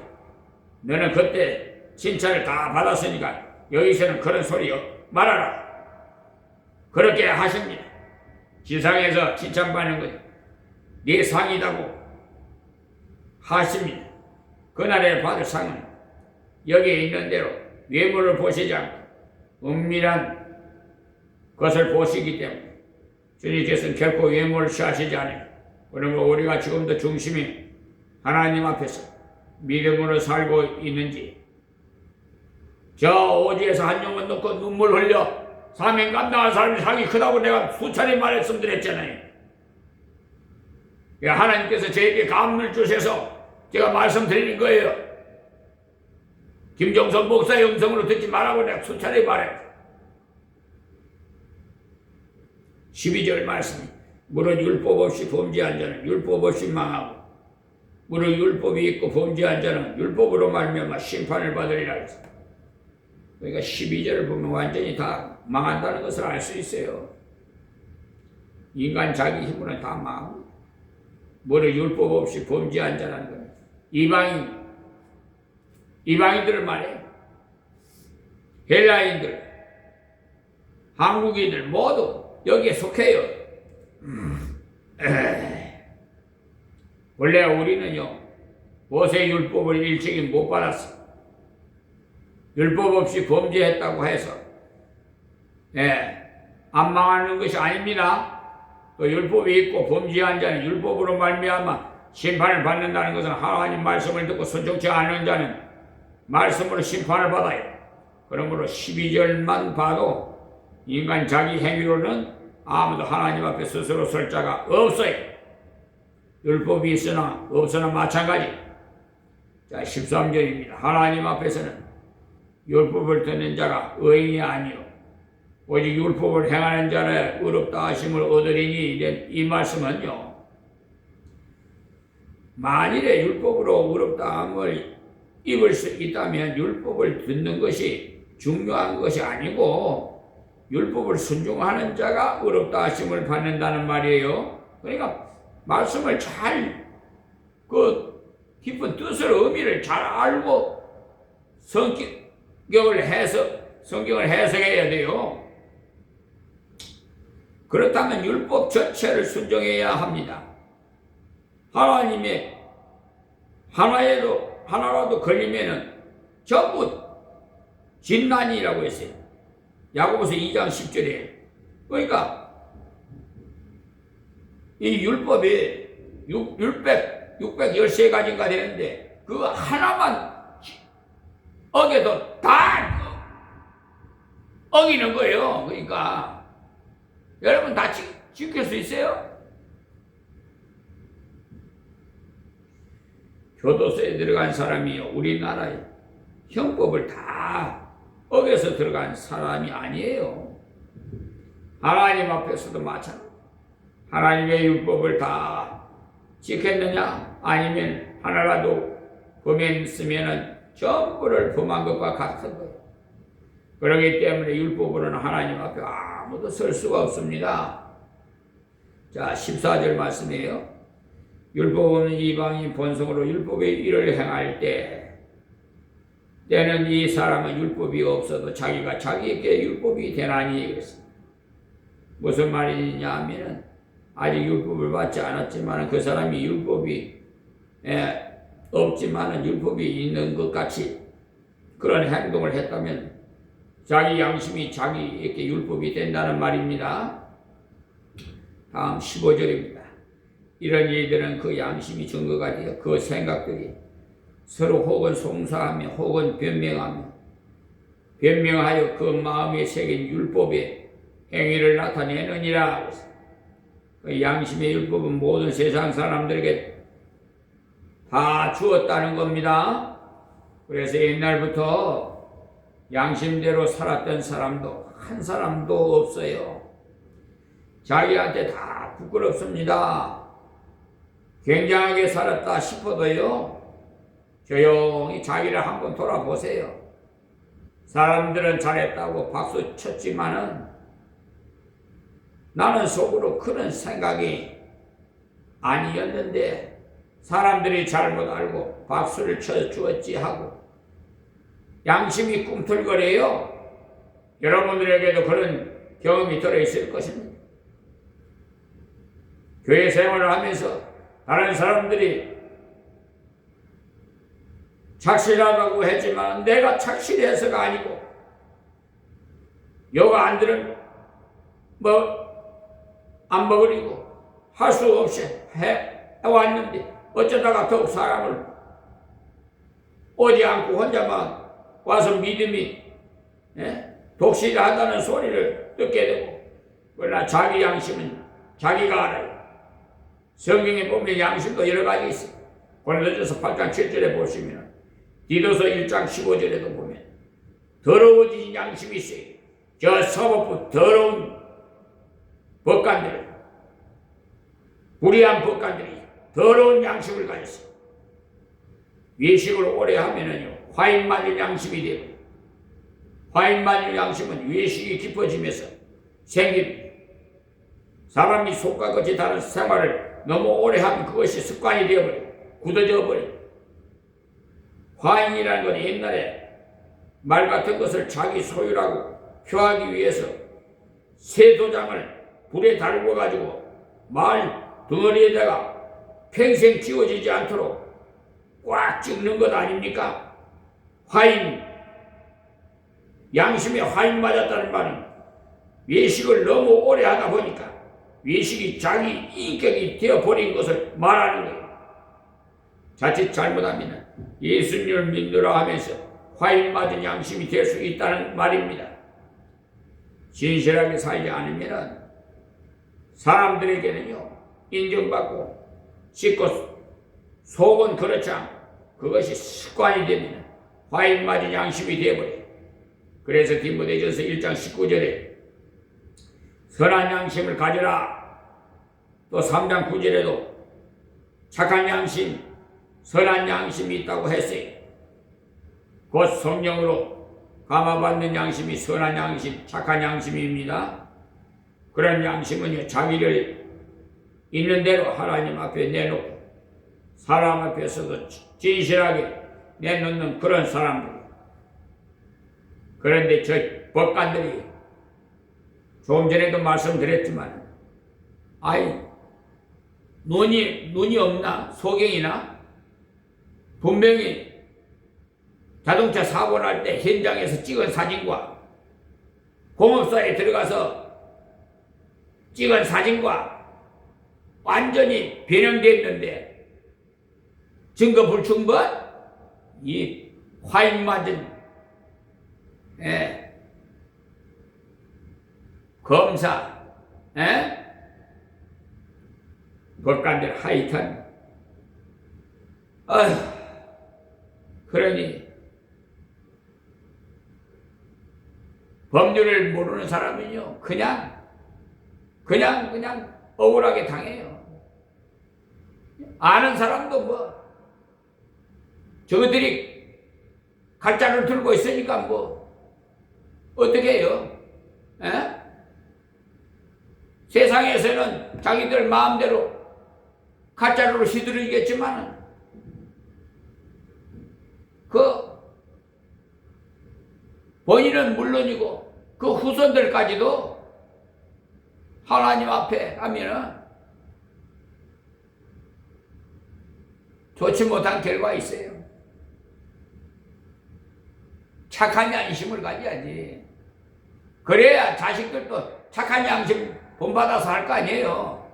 너는 그때 칭찬을 다 받았으니까 여기서는 그런 소리 말아라. 그렇게 하십니다. 지상에서 칭찬받는 것 네 상이라고 하십니다. 그날에 받을 상은 여기에 있는 대로 외모를 보시지 않고 은밀한 것을 보시기 때문에 주님께서는 결코 외모를 취하시지 않아요. 그러므로 우리가 지금도 중심이 하나님 앞에서 믿음으로 살고 있는지 저 오지에서 한 영혼 놓고 눈물 흘려 사명 감당한 사람이 상이 크다고 내가 수차례 말씀드렸잖아요. 하나님께서 저에게 감을 주셔서 제가 말씀드리는 거예요. 김정선 목사의 음성으로 듣지 말라고 내가 수차례 말해요. 12절 말씀 무릇 율법 없이 범죄한 자는 율법 없이 망하고 무릇 율법이 있고 범죄한 자는 율법으로 말미암아 심판을 받으리라 했어요. 그러니까 12절을 보면 완전히 다 망한다는 것을 알 수 있어요. 인간 자기 힘으로는 다 망합니다. 무릇 율법 없이 범죄한 자라는 거예요. 이방인들을 말해요. 헬라인들, 한국인들 모두 여기에 속해요. 원래 우리는요 모세 율법을 일찍이 못 받았어. 율법 없이 범죄했다고 해서 안 망하는 것이 아닙니다. 또 율법이 있고 범죄한 자는 율법으로 말미암아 심판을 받는다는 것은 하나님 말씀을 듣고 순종치 않은 자는 말씀으로 심판을 받아요. 그러므로 12절만 봐도 인간 자기 행위로는 아무도 하나님 앞에 스스로 설 자가 없어요. 율법이 있으나 없으나 마찬가지. 자, 13절입니다. 하나님 앞에서는 율법을 듣는 자가 의인이 아니요 오직 율법을 행하는 자라 의롭다 하심을 얻으리니 이 말씀은요 만일에 율법으로 의롭다함을 입을 수 있다면 율법을 듣는 것이 중요한 것이 아니고 율법을 순종하는 자가 의롭다 하심을 받는다는 말이에요. 그러니까 말씀을 잘 깊은 뜻을 의미를 잘 알고 성경을 해석해야 돼요. 그렇다면 율법 전체를 순종해야 합니다. 하나님의 하나라도 걸리면은 전부 진난이라고 했어요. 야고보서 2장 10절에. 그러니까 이 율법이 613가지가 되는데 그 하나만 어겨도 다 어기는 거예요. 그러니까 여러분 다 지킬 수 있어요? 교도소에 들어간 사람이요 우리나라에 형법을 다 어겨서 들어간 사람이 아니에요. 하나님 앞에서도 마찬가지. 하나님의 율법을 다 지켰느냐? 아니면 하나라도 범했으면 전부를 범한 것과 같은 거예요. 그렇기 때문에 율법으로는 하나님 앞에 아무도 설 수가 없습니다. 자, 14절 말씀이에요. 율법은 이방인 본성으로 율법의 일을 행할 때는 이 사람은 율법이 없어도 자기가 자기에게 율법이 되나니 그랬습니다. 무슨 말이냐 하면 아직 율법을 받지 않았지만 그 사람이 율법이 없지만 율법이 있는 것 같이 그런 행동을 했다면 자기 양심이 자기에게 율법이 된다는 말입니다. 다음 15절입니다. 이런 이들은 그 양심이 증거가 되어 그 생각들이 서로 혹은 송사하며 혹은 변명하여 그 마음에 새긴 율법의 행위를 나타내느니라. 그 양심의 율법은 모든 세상 사람들에게 다 주었다는 겁니다. 그래서 옛날부터 양심대로 살았던 사람도 한 사람도 없어요. 자기한테 다 부끄럽습니다. 굉장하게 살았다 싶어도요, 조용히 자기를 한번 돌아보세요. 사람들은 잘했다고 박수 쳤지만은 나는 속으로 그런 생각이 아니었는데 사람들이 잘못 알고 박수를 쳐주었지 하고 양심이 꿈틀거려요. 여러분들에게도 그런 경험이 들어있을 것입니다. 교회 생활을 하면서 다른 사람들이 착실하다고 했지만 내가 착실해서가 아니고 여가 안 들은 안 먹으려고 할 수 없이 해왔는데 어쩌다가 더욱 사람을 오지 않고 혼자만 와서 믿음이 독실하다는 소리를 듣게 되고, 그러나 자기 양심은 자기가 알아요. 성경에 보면 양심도 여러 가지 있어요. 고린도전서 8장 7절에 보시면, 디도서 1장 15절에도 보면 더러워진 양심이 있어요. 저 서법부 더러운 법관들, 불의한 법관들이 더러운 양심을 가졌어요. 외식을 오래 하면은요, 화인 맞을 양심이 되고, 화인 맞을 양심은 외식이 깊어지면서 생깁니다. 사람이 속과 같이 다른 생활을 너무 오래 하면 그것이 습관이 되어버려요. 굳어져 버려요. 화인이라는 건 옛날에 말 같은 것을 자기 소유라고 표하기 위해서 새 도장을 불에 달궈 가지고 말 덩어리에다가 평생 지워지지 않도록 꽉 찍는 것 아닙니까? 화인, 양심에 화인 맞았다는 말은 외식을 너무 오래 하다 보니까 외식이 자기 인격이 되어버린 것을 말하는 거예요. 자칫 잘못하면 예수님을 믿노라 하면서 화인 맞은 양심이 될 수 있다는 말입니다. 진실하게 살지 않으면 사람들에게는요, 인정받고 씻고 속은 그렇지 않고 그것이 습관이 되면 화인 맞은 양심이 되어버려요. 그래서 디모데전서 1장 19절에 선한 양심을 가져라. 또 3장 9절에도 착한 양심, 선한 양심이 있다고 했어요. 곧 성령으로 감화받는 양심이 선한 양심, 착한 양심입니다. 그런 양심은요, 자기를 있는 대로 하나님 앞에 내놓고 사람 앞에서도 진실하게 내놓는 그런 사람들. 그런데 저 법관들이 조금 전에도 말씀드렸지만, 눈이 없나? 소경이나? 분명히 자동차 사고 날 때 현장에서 찍은 사진과 공업사에 들어가서 찍은 사진과 완전히 변형됐는데 증거 불충분? 이 화인 맞은 검사, 법관들 하여튼 그러니 법률을 모르는 사람은요, 그냥 억울하게 당해요. 아는 사람도 뭐 저들이 칼자를 들고 있으니까 뭐 어떻게 해요? 세상에서는 자기들 마음대로 칼자루로 휘두르겠지만 본인은 물론이고 그 후손들까지도 하나님 앞에 하면은 좋지 못한 결과가 있어요. 착한 양심을 가져야지. 그래야 자식들도 착한 양심 본받아서 할 거 아니에요.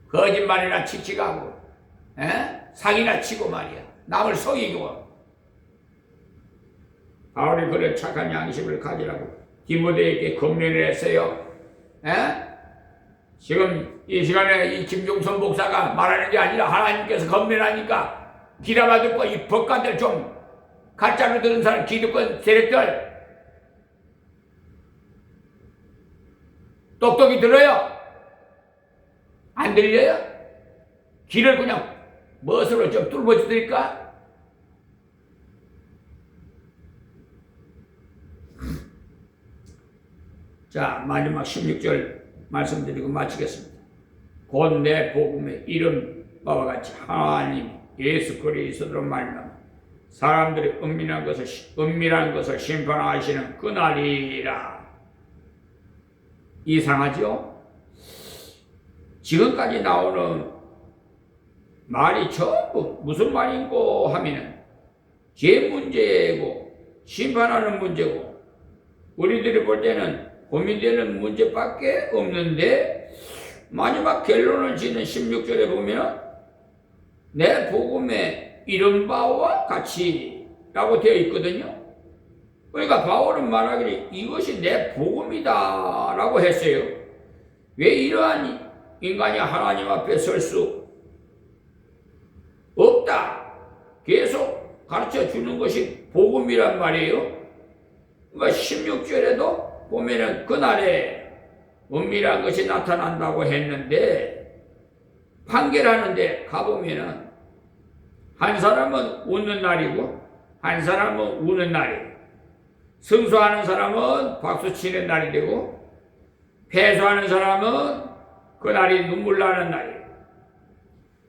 거짓말이나 칙칙하고 사기나 치고 말이야. 남을 속이고. 바울이 그런 착한 양심을 가지라고 디모데에게 권면을 했어요. 지금 이 시간에 이 김종선 목사가 말하는 게 아니라 하나님께서 권면하니까 귀담아 듣고 이 법관들 좀 가짜로 들은 사람 기득권 세력들 똑똑히 들어요. 안 들려요? 길을 그냥 멋으로 좀 뚫어줘 드릴까? 자, 마지막 16절 말씀드리고 마치겠습니다. 곧 내 복음의 이름 바와 같이 하나님 예수 그리스도로 말미암아 사람들이 은밀한 것을 심판하시는 그날이라. 이상하죠? 지금까지 나오는 말이 전부 무슨 말인고 하면은 죄 문제고 심판하는 문제고 우리들이 볼 때는 고민되는 문제밖에 없는데 마지막 결론을 짓는 16절에 보면 내 복음의 이른 바와 같이 라고 되어 있거든요. 그러니까 바울은 말하기를 이것이 내 복음이다 라고 했어요. 왜 이러한 인간이 하나님 앞에 설 수 없다 계속 가르쳐 주는 것이 복음이란 말이에요. 그러니까 16절에도 보면은 그날에 은밀한 것이 나타난다고 했는데 판결하는데 가보면은 한 사람은 웃는 날이고 한 사람은 우는 날이에요. 승소하는 사람은 박수치는 날이 되고 패소하는 사람은 그날이 눈물 나는 날이에요.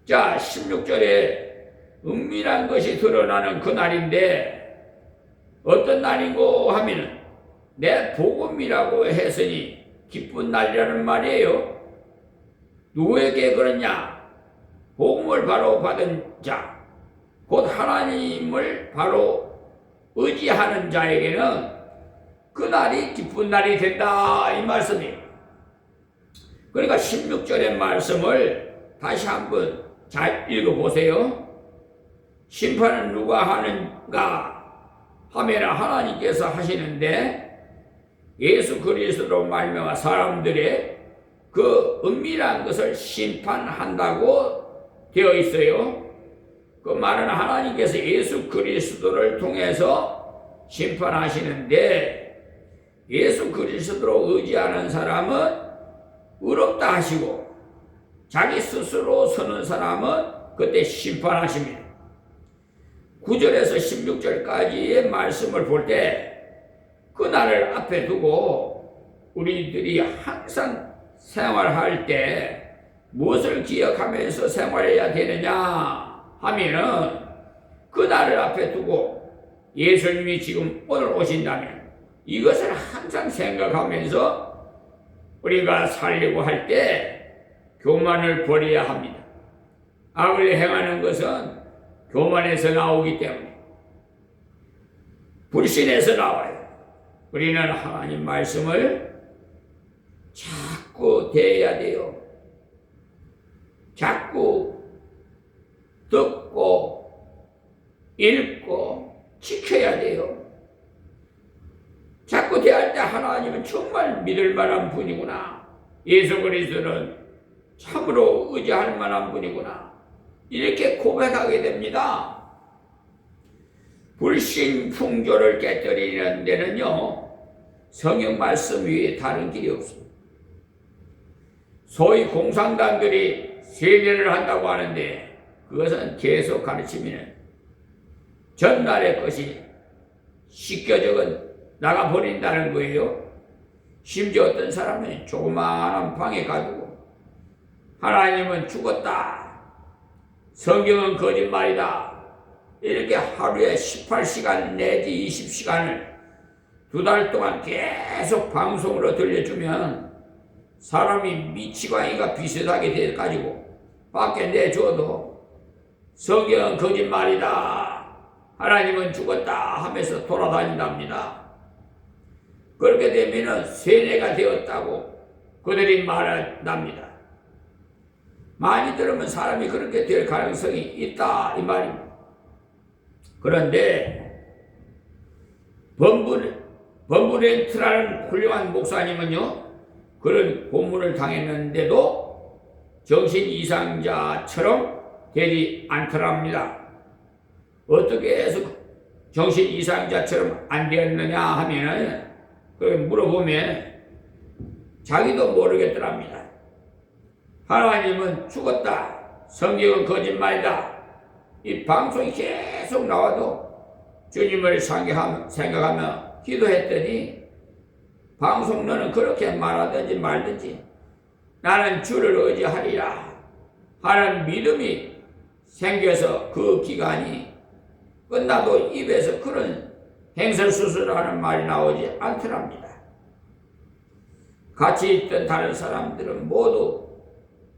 자, 16절에 은밀한 것이 드러나는 그날인데 어떤 날인고 하면은 내 복음이라고 했으니 기쁜 날이라는 말이에요. 누구에게 그러냐? 복음을 바로 받은 자, 곧 하나님을 바로 의지하는 자에게는 그날이 기쁜 날이 된다 이 말씀이에요. 그러니까 16절의 말씀을 다시 한번 잘 읽어보세요. 심판은 누가 하는가 하면 하나님께서 하시는데 예수 그리스도로 말미암아 사람들의 그 은밀한 것을 심판한다고 되어 있어요. 그 말은 하나님께서 예수 그리스도를 통해서 심판하시는데 예수 그리스도로 의지하는 사람은 의롭다 하시고 자기 스스로 서는 사람은 그때 심판하십니다. 9절에서 16절까지의 말씀을 볼 때 그날을 앞에 두고 우리들이 항상 생활할 때 무엇을 기억하면서 생활해야 되느냐 하면은 그날을 앞에 두고 예수님이 지금 오늘 오신다면 이것을 항상 생각하면서 우리가 살려고 할 때 교만을 버려야 합니다. 악을 행하는 것은 교만에서 나오기 때문에 불신에서 나와요. 우리는 하나님 말씀을 자꾸 대해야 돼요. 자꾸 듣고 읽고 지켜야 돼요. 자꾸 대할 때 하나님은 정말 믿을 만한 분이구나. 예수 그리스도는 참으로 의지할 만한 분이구나. 이렇게 고백하게 됩니다. 불신 풍조를 깨뜨리는 데는요, 성경 말씀 위에 다른 길이 없습니다. 소위 공산당들이 세뇌를 한다고 하는데 그것은 계속 가르치면 전날의 것이 씻겨져가 나가버린다는 거예요. 심지어 어떤 사람은 조그마한 방에 가지고 하나님은 죽었다, 성경은 거짓말이다, 이렇게 하루에 18시간 내지 20시간을 2달 동안 계속 방송으로 들려주면 사람이 미치광이가 비슷하게 돼가지고 밖에 내줘도 성경은 거짓말이다, 하나님은 죽었다 하면서 돌아다닌답니다. 그렇게 되면 세뇌가 되었다고 그들이 말한답니다. 많이 들으면 사람이 그렇게 될 가능성이 있다 이 말입니다. 그런데 범브렌트라는 훌륭한 목사님은요, 그런 고문을 당했는데도 정신 이상자처럼 되지 않더랍니다. 어떻게 해서 정신 이상자처럼 안 되었느냐 하면은 물어보면 자기도 모르겠더랍니다. 하나님은 죽었다. 성경은 거짓말이다. 이 방송이 계속 나와도 주님을 생각하며 기도했더니 방송 너는 그렇게 말하든지 말든지 나는 주를 의지하리라 하는 믿음이 생겨서 그 기간이 끝나도 입에서 그런 행설수설하는 말이 나오지 않더랍니다. 같이 있던 다른 사람들은 모두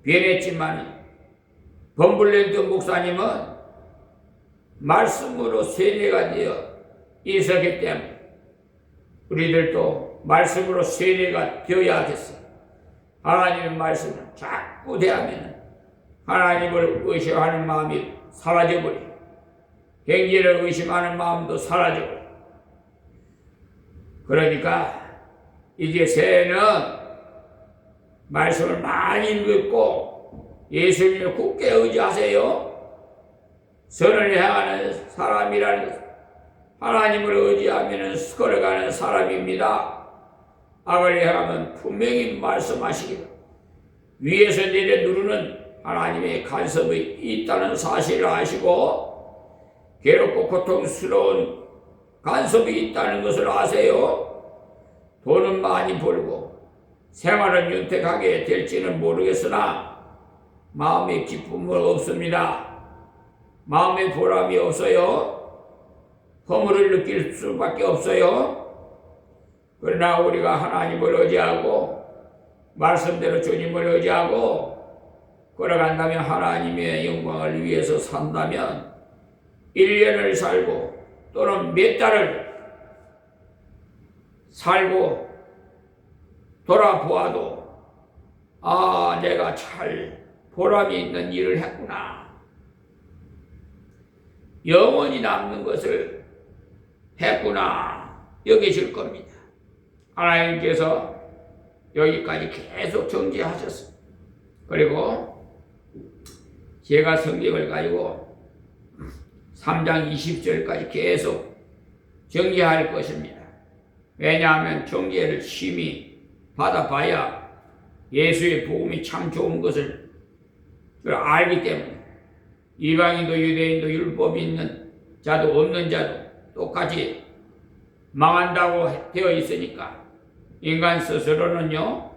변했지만 범블랜드 목사님은 말씀으로 세뇌가 되어 있었기 때문에 우리들도 말씀으로 세뇌가 되어야 하겠어요. 하나님의 말씀을 자꾸 대하면 하나님을 의심하는 마음이 사라져버리고 행위를 의심하는 마음도 사라져버리고 그러니까 이제 새해는 말씀을 많이 읽고 예수님을 굳게 의지하세요. 선을 향하는 사람이라는 것은 하나님을 의지하면 걸어가는 사람입니다. 악을 향하면 분명히 말씀하시기를 위에서 내려 누르는 하나님의 간섭이 있다는 사실을 아시고 괴롭고 고통스러운 간섭이 있다는 것을 아세요. 돈은 많이 벌고 생활은 윤택하게 될지는 모르겠으나 마음의 기쁨은 없습니다. 마음의 보람이 없어요. 허물을 느낄 수밖에 없어요. 그러나 우리가 하나님을 의지하고 말씀대로 주님을 의지하고 걸어간다면 하나님의 영광을 위해서 산다면 1년을 살고 또는 몇 달을 살고 돌아보아도 내가 잘 보람이 있는 일을 했구나. 영원히 남는 것을 했구나. 여기실 겁니다. 하나님께서 여기까지 계속 정지하셨어요. 그리고 제가 성경을 가지고 3장 20절까지 계속 정리할 것입니다. 왜냐하면 정리를 심히 받아봐야 예수의 복음이 참 좋은 것을 알기 때문에 이방인도 유대인도 율법이 있는 자도 없는 자도 똑같이 망한다고 되어 있으니까 인간 스스로는요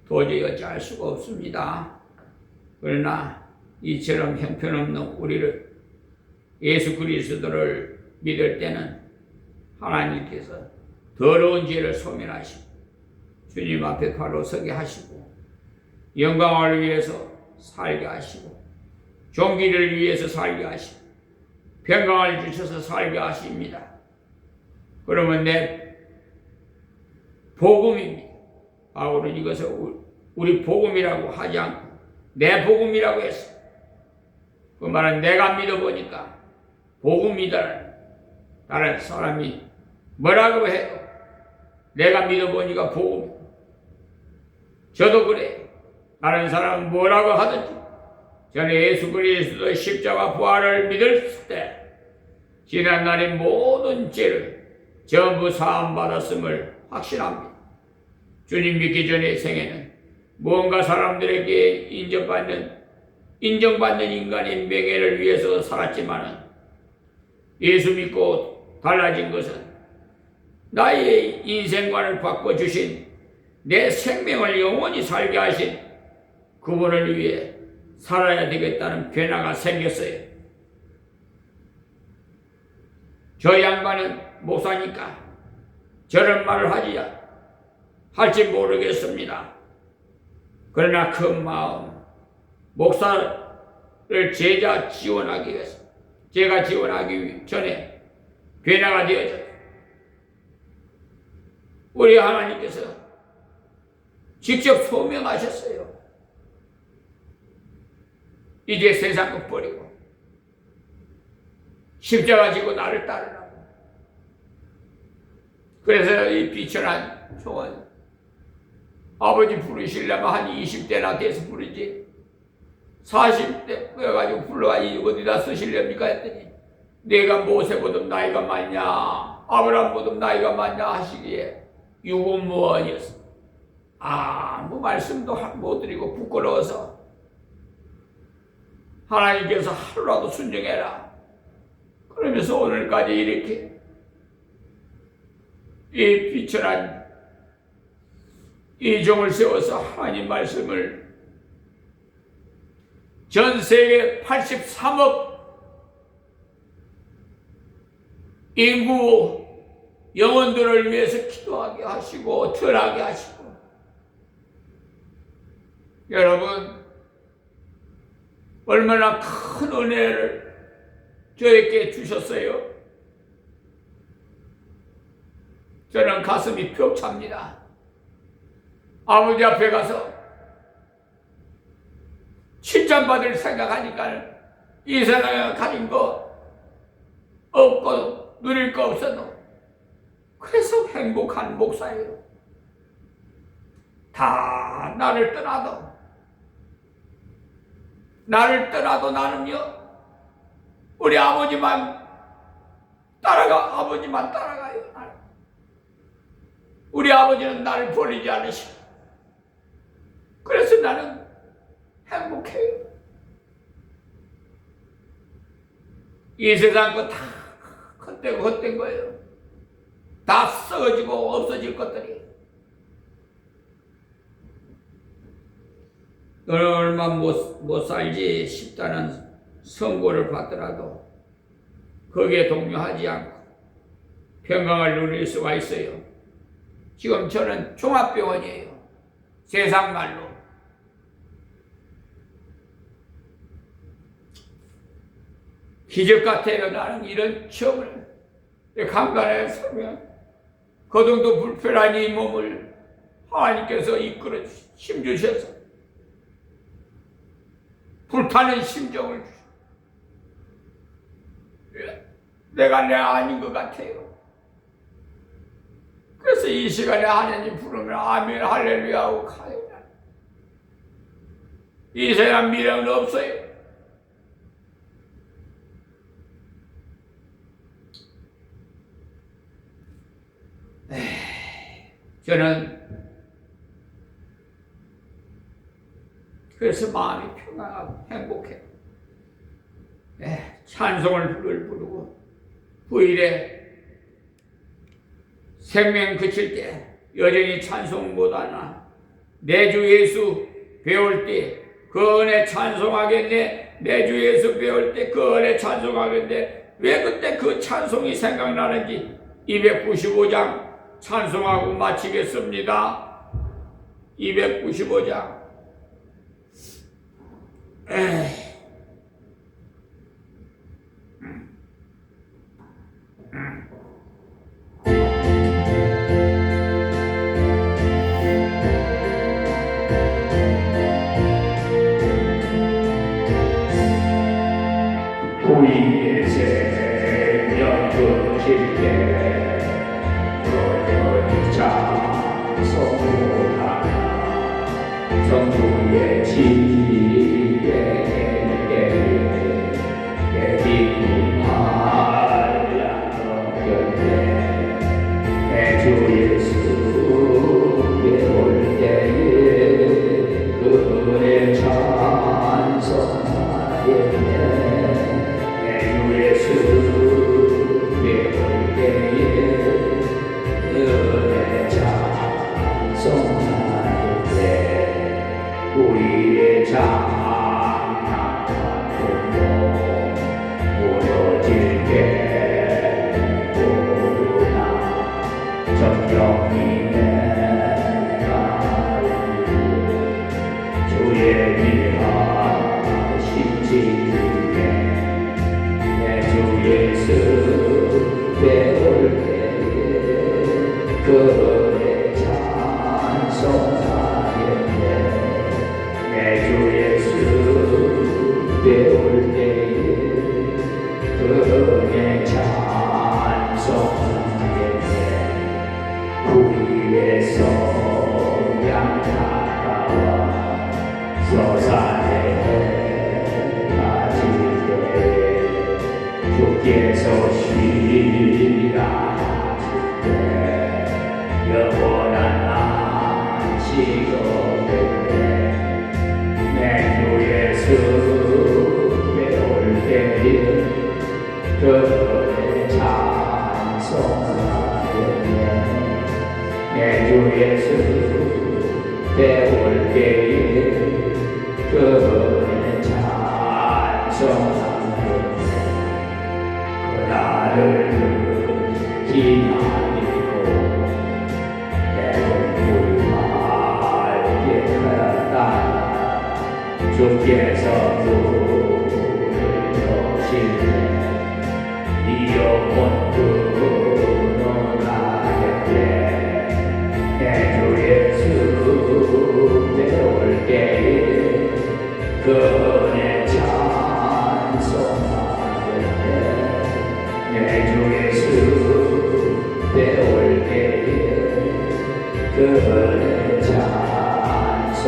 도저히 어찌할 수가 없습니다. 그러나 이처럼 형편없는 우리를 예수 그리스도를 믿을 때는 하나님께서 더러운 죄를 소멸하시고 주님 앞에 바로 서게 하시고 영광을 위해서 살게 하시고 종기를 위해서 살게 하시고 평강을 주셔서 살게 하십니다. 그러면 내 복음입니다. 바울은 이것을 우리 복음이라고 하지 않고 내 복음이라고 했어. 그 말은 내가 믿어보니까 복음이다. 다른 사람이 뭐라고 해도 내가 믿어보니까 복음. 저도 그래. 다른 사람은 뭐라고 하든지 저는 예수 그리스도의 십자가 부활을 믿을 때 지난날의 모든 죄를 전부 사함받았음을 확신합니다. 주님 믿기 전의 생애는 무언가 사람들에게 인정받는 인간의 명예를 위해서 살았지만 예수 믿고 달라진 것은 나의 인생관을 바꿔주신 내 생명을 영원히 살게 하신 그분을 위해 살아야 되겠다는 변화가 생겼어요. 저 양반은 목사니까 저런 말을 할지 모르겠습니다. 그러나 그 마음, 목사를 제가 지원하기 전에 변화가 되어져요. 우리 하나님께서 직접 소명하셨어요. 이제 세상 것 버리고 십자가 지고 나를 따르라고. 그래서 이 비천한 소원 아버지 부르시려면 한 20대나 돼서 부르지 40대 가지고 불러가지고 어디다 쓰시렵니까 했더니 내가 모세보다 나이가 많냐. 아브라함보다 나이가 많냐 하시기에 유고무원이었어. 아무 말씀도 못 드리고 부끄러워서 하나님께서 하루라도 순종해라 그러면서 오늘까지 이렇게 이 비천한 이 종을 세워서 하나님 말씀을 전 세계 83억 인구 영혼들을 위해서 기도하게 하시고 전하게 하시고 여러분 얼마나 큰 은혜를 저에게 주셨어요. 저는 가슴이 벅찹니다. 아버지 앞에 가서 칭찬받을 생각하니까 이 세상에 가진 거 없고 누릴 거 없어도 그래서 행복한 목사예요. 다 나를 떠나도 나는요 우리 아버지만 따라가요. 우리 아버지는 나를 버리지 않으시고 그래서 나는 행복해요. 이 세상 거 다 헛된 거예요. 다 썩어지고 없어질 것들이. 너는 얼마 못 살지 싶다는 선고를 받더라도 거기에 동요하지 않고 평강을 누릴 수가 있어요. 지금 저는 종합병원이에요. 세상 말로. 기적 같아요. 나는 이런 시험을 강간에 서면 거동도 불편한 이 몸을 하나님께서 이끌어 힘주셔서 불타는 심정을 내가 내 아닌 것 같아요. 그래서 이 시간에 하나님 부르면 아멘 할렐루야 하고 가요. 이 세상 미련은 없어요. 저는 그래서 마음이 평안하고 행복해요. 찬송을 부르고 후일에 생명 그칠 때 여전히 찬송 못하나 내 주 예수 배울 때 그 은혜 찬송하겠네. 내 주 예수 배울 때 그 은혜 찬송하겠네. 왜 그때 그 찬송이 생각나는지 295장 찬송하고 마치겠습니다. 295장. 우리의 생명 끊길 때 여전히 찬송하나 성부의 지혜에 내 기쁨 알려졌네. 내 주 예수 배울 때에 그 은혜 찬송하겠네. 예수 배울 때에 은혜 찬송하겠네. 우리의 예수 배울 때에 그분의 찬송하며 그날을 기다리고 내가 하였다. 주께서 우리를 오시네 이 영혼 끊어가겠네. 내 주 예수 배울 때에 그분의 찬송하겠네. 내 주 예수 배울 때에 그분의 찬송